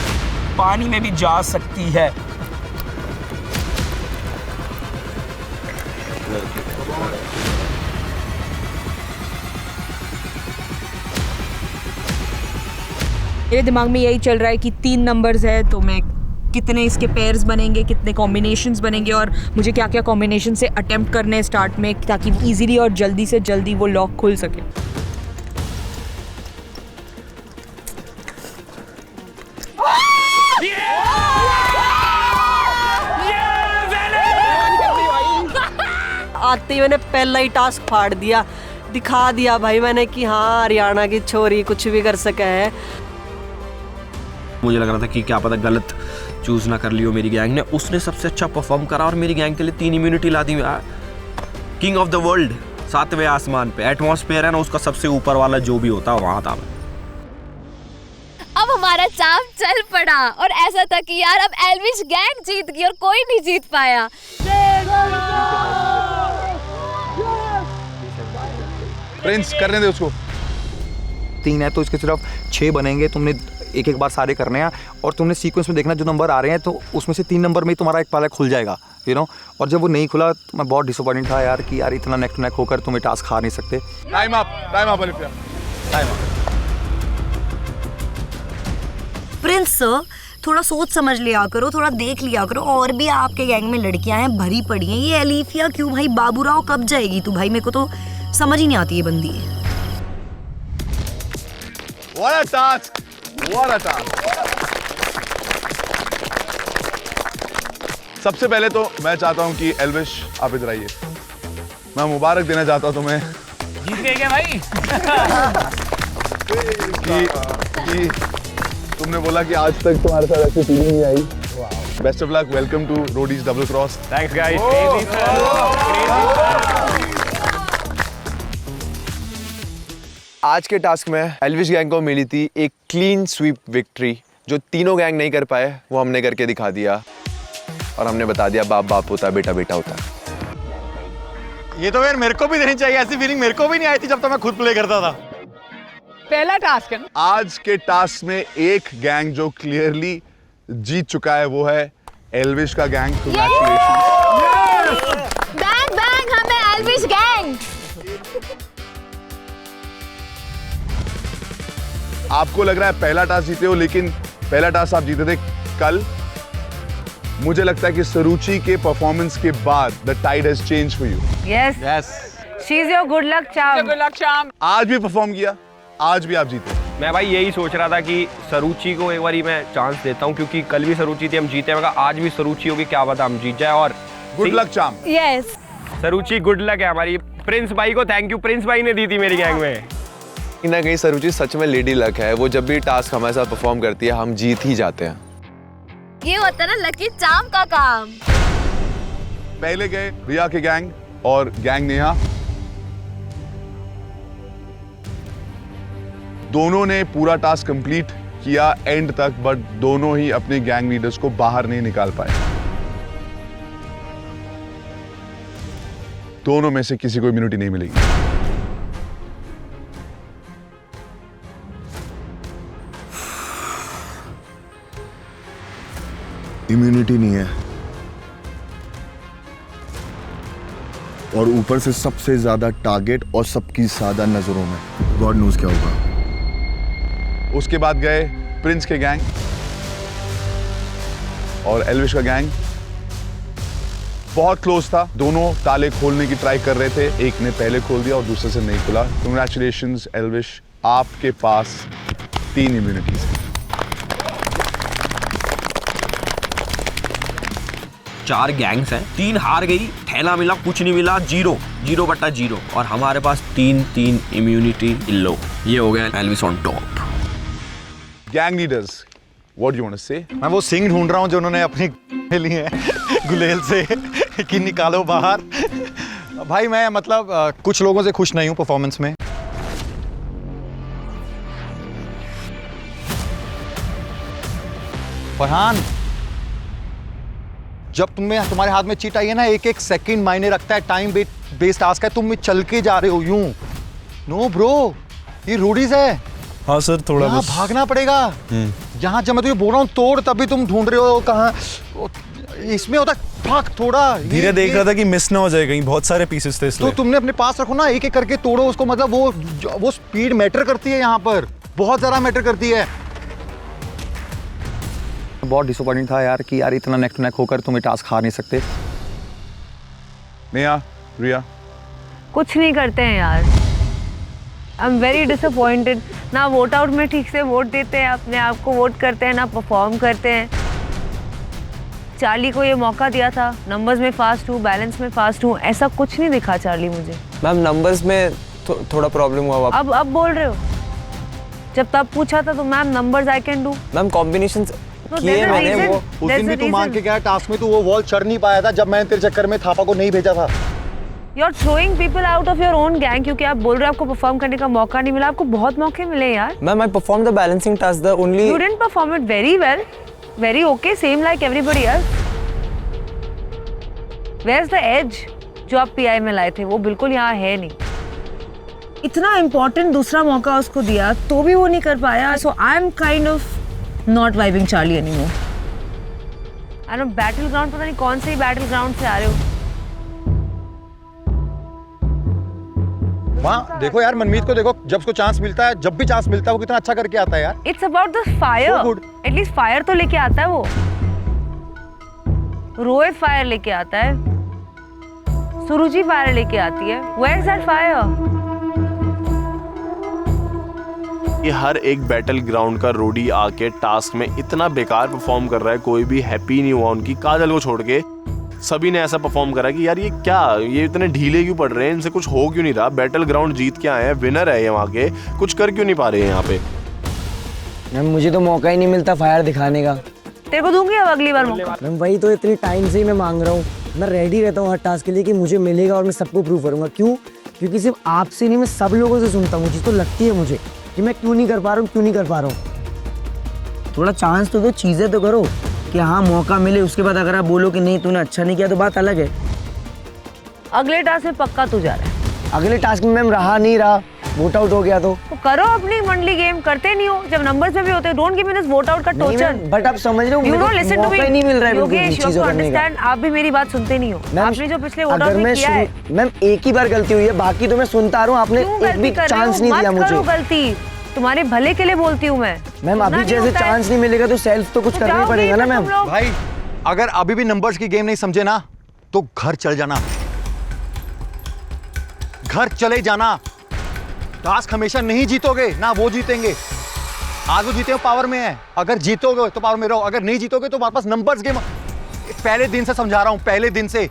पानी में भी जा सकती है। मेरे दिमाग में यही चल रहा है कि 3 नंबर्स है तो मैं कितने इसके पेयर्स बनेंगे, कितने कॉम्बिनेशंस बनेंगे और मुझे क्या क्या कॉम्बिनेशन से अटेम्प्ट करने हैं स्टार्ट में ताकि इजीली और जल्दी से जल्दी वो लॉक खुल सके। आते ही मैंने पहला ही टास्क फाड़ दिया, दिखा दिया भाई मैंने कि हाँ हरियाणा की छोरी कुछ भी कर सका है। मुझे लग रहा था कि क्या पता गलत चूज ना कर लियो मेरी गैंग ने। उसने सबसे अच्छा परफॉर्म करा और मेरी गैंग के लिए 3 इम्यूनिटी ला दी। किंग ऑफ द वर्ल्ड 7वें आसमान पे, एटमॉस्फेयर है ना उसका सबसे ऊपर वाला जो भी होता है वहां था मैं। अब हमारा चाम चल पड़ा और ऐसा था कि यार अब एल्विश गैंग जीत गई और कोई नहीं जीत पाया। प्रिंस करने दे उसको। 3 है तो इसके सिर्फ 6 बनेंगे। तुमने एक एक बार सारे करने हैं और तुमने सीक्वेंस में देखना जो नंबर आ रहे हैं तो उसमें से 3 नंबर में ही तुम्हारा एक पाला खुल जाएगा, यू नो। और जब वो नहीं खुला तो मैं बहुत डिसअपॉइंटेड था यार कि यार इतना नेक टू नेक होकर तुम्हें टास्क हार नहीं सकते। Time up Alifiya, time up. Prince sir थोड़ा सोच समझ लिया करो, थोड़ा देख लिया करो, और भी आपके गैंग में लड़कियां हैं भरी पड़ी हैं। ये अलीफिया क्यों भाई, बाबूराव कब जाएगी तू भाई, मेरे को तो समझ ही नहीं आती ये बंदी। What a task! What a task! सबसे पहले तो मैं चाहता हूं कि एल्विश आप इधर आइए। मैं मुबारक देना चाहता हूं तुम्हें। जीत गए क्या भाई? कि तुमने बोला कि आज तक तुम्हारे साथ ऐसी फीलिंग नहीं आई। Best of luck, welcome to Roadies double cross. Thanks guys. आज के टास्क में एल्विश गैंग को मिली थी एक क्लीन स्वीप विक्ट्री। जो तीनों गैंग नहीं कर पाए वो हमने करके दिखा दिया और हमने बता दिया बाप बाप होता है, बेटा बेटा होता है। ये तो यार मेरे को भी देनी चाहिए, ऐसी फीलिंग मेरे को भी नहीं आई थी जब तक मैं खुद प्ले करता था। पहला टास्क है ना? आज के टास्क में एक गैंग जो क्लियरली जीत चुका है वो है एल्विश का गैंग। बैंग बैंग हमें एल्विश गैंग। आपको लग रहा है पहला टास्क जीते हो, लेकिन पहला टास्क आप जीते थे कल। मुझे लगता है कि सरुचि के परफॉर्मेंस के बाद the tide has change for you. Yes yes, she is your good luck charm. Good luck charm. आज भी परफॉर्म किया, आज भी आप जीते। मैं भाई यही सोच रहा था कि सरुचि को एक बारी मैं चांस देता हूं क्योंकि कल भी सरुचि थी हम जीते, मैं कहा आज भी सरुचि होगी, क्या पता हम जीत जाए। और good luck charm. Yes Saruchi good luck है हमारी। प्रिंस भाई को थैंक यू, प्रिंस भाई ने दी थी मेरी गैंग में। कहीं ना कहीं सरुचि सच में लेडी लक है। वो जब भी टास्क हमारे साथ परफॉर्म करती है हम जीत ही जाते हैं। ये होता है ना लकी चाम का काम। पहले गए रिया के गैंग और गैंग नेहा। दोनों ने पूरा टास्क कंप्लीट किया एंड तक, बट दोनों ही अपने गैंग लीडर्स को बाहर नहीं निकाल पाए। दोनों में से किसी को इम्यूनिटी नहीं मिलेगी। इम्यूनिटी नहीं है, और ऊपर से सबसे ज्यादा टारगेट और सबकी ज्यादा नजरों में। गॉड नोज क्या होगा। उसके बाद गए प्रिंस के गैंग और एल्विश का गैंग। बहुत क्लोज था, दोनों ताले खोलने की ट्राई कर रहे थे, एक ने पहले खोल दिया और दूसरे से नहीं खुला। कंग्रेचुलेशंस एल्विश, आपके पास 3 इम्यूनिटीज हैं। 4 गैंग्स हैं, 3 हार गई, थैला मिला कुछ नहीं मिला, 0/0 और हमारे पास 3 इम्यूनिटी लो। ये हो गया Elvis on top. Gang leaders, what do you want to say? मैं वो सिंग ढूंढ रहा हूँ जो उन्होंने अपनी ली है गुलेल से कि निकालो बाहर। भाई मैं मतलब कुछ लोगों से खुश नहीं हूँ परफॉर्मेंस में। फरहान, जब तुम्हारे हाथ में चीट आई है ना, एक सेकंड मायने रखता है, टाइम बेस्ड टास्क है, तुम चल के जा रहे हो यूं। नो ब्रो, ये रोडीज है। हाँ सर, थोड़ा बस भागना पड़ेगा। यहाँ जब मैं तुझे बोल रहा हूँ तोड़, तभी तुम ढूंढ रहे हो कहाँ। इसमें होता भाग थोड़ा धीरे, देख रहा था कि मिस ना हो जाए कहीं, बहुत सारे पीसेस थे इसलिए। तो तुमने अपने पास रखो ना, एक करके तोड़ो उसको, मतलब वो स्पीड मैटर करती है यहाँ पर, बहुत ज्यादा मैटर करती है। बहुत डिसअपॉइंटिंग था यार कि यार इतना नेक टू नेक होकर तुम ये टास्क हार नहीं सकते। नेहा, रिया, कुछ नहीं करते हैं यार। I am very disappointed. ना वोट आउट में ठीक से वोट देते हैं, अपने आप को वोट करते हैं, ना परफॉर्म करते हैं। चार्ली को ये मौका दिया था, नंबर्स में फास्ट हूँ, बैलेंस में फास्ट हूँ, ऐसा कुछ नहीं दिखा चार्ली मुझे। मैम नंबर्स में थोड़ा प्रॉब्लम हुआ। अब बोल रहे हो? जब तब पूछा था तो ma'am numbers I can do. Ma'am combinations किए मैंने वो। उस दिन भी तू मान के गया टास्क में, तू वो वॉल चढ़ नहीं पाया था जब मैंने तेरे चक्कर में थापा को नहीं भेजा था। You are throwing people out of your own gang, क्योंकि आप बोल रहे हो आपको परफॉर्म करने का मौका नहीं मिला। आपको बहुत मौके मिले यार। Ma'am I perform the balancing task, the only you didn't perform it very well, very okay, same like everybody else. Where is the edge जो आप पीआई में लाए थे, वो बिल्कुल यहाँ है नहीं। इतना इंपॉर्टेंट दूसरा मौका उसको दिया तो भी वो नहीं कर पाया। So I am kind of not vibing Charlie anymore. I know battle ground, पता नहीं कौन से ही बैटल ग्राउंड से आ रहे हो। वहाँ देखो यार, मनमीत को देखो, जब उसको चांस मिलता है, जब भी चांस मिलता है वो कितना अच्छा करके आता है यार। It's about the fire, at least fire तो लेके आता है वो। रोहित फायर लेके आता है, सुरुचि फायर लेके आती है। Where is that fire? ये हर एक बैटल ग्राउंड का रोडी आके टास्क में इतना बेकार परफॉर्म कर रहा है, कोई भी हैप्पी नहीं हुआ उनकी। काजल को छोड़ के सभी ने ऐसा परफॉर्म करा कि यार ये क्या, ये इतने ढीले क्यों पड़ रहे हैं, इनसे कुछ हो क्यों नहीं रहा। बैटल ग्राउंड जीत के आए हैं, विनर है ये वहाँ के, कुछ कर क्यों नहीं पा रहे हैं यहाँ पे। मैम मुझे तो मौका ही नहीं मिलता फायर दिखाने का। तेरे को दूंगी अब अगली बार मौका। मैम वही तो इतनी टाइम से ही मैं मांग रहा हूँ। मैं रेडी रहता हूँ हर टास्क के लिए कि मुझे मिलेगा और मैं सबको प्रूव करूँगा। क्यों? क्योंकि सिर्फ आपसे नहीं, मैं सब लोगों से सुनता हूँ, मुझे तो लगती है मुझे कि मैं क्यों नहीं कर पा रहा हूँ। थोड़ा चांस तो दो, चीज़ें तो करो कि हाँ मौका मिले। उसके बाद अगर आप बोलो कि नहीं तूने अच्छा नहीं किया तो बात अलग है। अगले टास्क में पक्का तू जा रहा है। अगले टास्क में मैम नहीं रहा, वोट आउट हो गया तो करो अपनी मंडली गेम। करते नहीं हो जब नंबर्स में भी होते। Don't give me this vote out का टॉर्चर। बट आप समझ रहे हो, you don't listen to me. नहीं मिल रहा है योगेश, यू अंडरस्टैंड, आप भी मेरी बात सुनते नहीं हो। आपने जो पिछले वोट आउट में किया है, मैम एक ही बार गलती हुई है, बाकी तो मैं सुनता रहा हूँ। आपने एक भी चांस नहीं दिया मुझे। गलती तुम्हारे भले के लिए बोलती हूँ मैं। मैम अभी जैसे चांस नहीं मिलेगा तो सेल्फ तो कुछ करना ही पड़ेगा ना मैम। भाई अगर अभी भी नंबर्स की गेम नहीं समझे ना तो घर चल जाना, घर चले जाना। टास्क हमेशा नहीं जीतोगे ना, वो जीतेंगे। आज वो जीते हो पावर में है, अगर जीतोगे तो पावर में रहो, अगर नहीं जीतोगे तो वापस नंबर्स गेम। पहले दिन से समझा रहा हूं, पहले दिन से।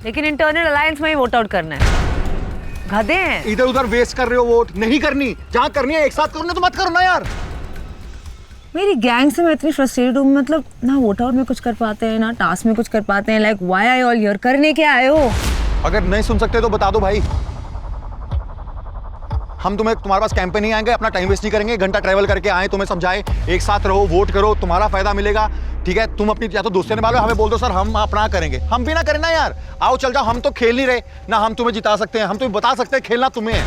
लेकिन इंटरनल अलायंस में ही वोट आउट करना है। गधे हैं। इधर उधर वेस्ट कर रहे हो वोट, नहीं करनी। जहां करनी है एक साथ करो, ना तो मत करो ना यार। मेरी गैंग से मैं इतनी फ्रस्ट्रेटेड हूँ, मतलब ना वोट आउट में कुछ कर पाते हैं ना टास्क में कुछ कर पाते हैं। Like why are you all here? करने क्या आए हो? अगर नहीं सुन सकते तो बता दो भाई। हम तुम्हारे पास कैंप पे नहीं आएंगे, अपना टाइम वेस्ट नहीं करेंगे, घंटा ट्रैवल करके आए, तुम्हें समझाए, एक साथ रहो, वोट करो, तुम्हारा फायदा मिलेगा, ठीक है। तुम अपनी या तो दोस्ती निभालो, हमें बोल दो सर हम अपना करेंगे, हम भी ना करें ना यार, आओ चल जाओ, हम तो खेल नहीं रहे ना, हम तुम्हें जिता सकते हैं, हम तुम्हें बता सकते हैं खेलना तुम्हें है।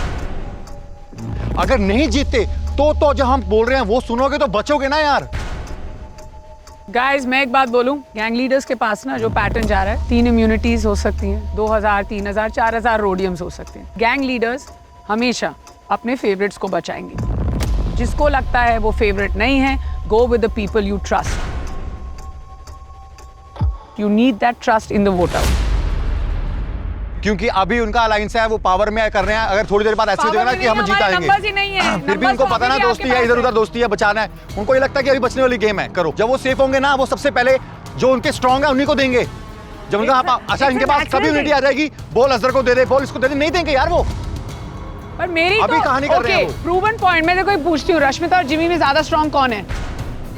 अगर नहीं जीतते तो जो हम बोल रहे हैं वो सुनोगे तो बचोगे ना यार। गाइस मैं एक बात बोलूं, गैंग लीडर्स के पास ना जो पैटर्न जा रहा है, 3 इम्यूनिटीज हो सकती हैं, 2000, 3000, 4000 रोडियम्स हो सकते हैं। गैंग लीडर्स हमेशा अपने फेवरेट्स को बचाएंगे। जिसको लगता है वो फेवरेट नहीं है, go with the people you trust. You need that trust in the vote out. क्योंकि अभी उनका अलायंस है, वो पावर में कर रहे हैं, अगर थोड़ी देर बाद ऐसे हो जाएगा ना कि हम जीत आएंगे, फिर भी उनको पता ना दोस्ती है, इधर उधर दोस्ती है, बचाना है, उनको ये लगता है कि अभी बचने वाली गेम है, करो। जब वो सेफ होंगे ना, वो सबसे पहले जो उनके स्ट्रांग है उन्हीं को देंगे। जब उनका अच्छा इनके पास सभी यूनिटी आ जाएगी, बॉल अजहर को दे दे, बॉल इसको दे दे, नहीं देंगे यार वो। पर मेरी अभी तो, कहानी कर रहे हैं वो। प्रूवन पॉइंट मैं कोई पूछती हूँ, रश्मिता और जिमी में ज्यादा स्ट्रांग कौन है?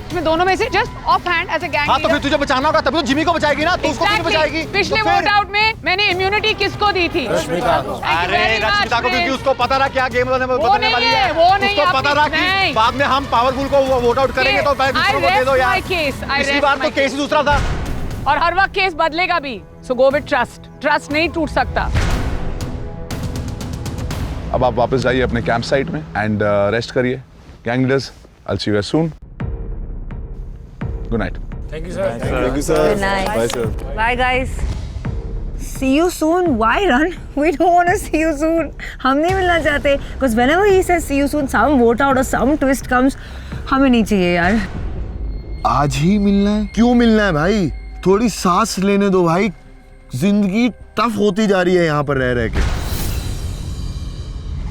इसमें दोनों में से just off hand as a gang हाँ, तो फिर तुझे बचाना होगा, तभी तो जिमी को बचाएगी ना, तो उसको क्यों बचाएगी? पिछले तो वोट आउट में मैंने इम्यूनिटी किसको दी थी? रश्मिता को। अरे रश्मिता को, क्योंकि उसको पता था क्या गेम बदलने वाली है, वो नहीं, उसको पता था कि बाद में हम पावरफुल को वोट आउट करेंगे तो दूसरों को दे दो यार। पिछली बार तो केस ही दूसरा था और हर वक्त केस बदलेगा भी। So go with trust, trust नहीं टूट सकता। अब आप वापस जाइए अपने कैंप साइट में एंड रेस्ट करिए। Gang leaders, I will see you soon. Good night. Thank you sir. Thank you sir. Good night. Bye sir. Bye guys. See you soon. Why run? We don't want to see you soon. हम नहीं मिलना चाहते. Because whenever he says see you soon, some vote out or some twist comes, हमें नहीं चाहिए यार. आज ही मिलना है? क्यों मिलना है भाई? थोड़ी सांस लेने दो भाई, जिंदगी टफ होती जा रही है यहाँ पर रह रह के।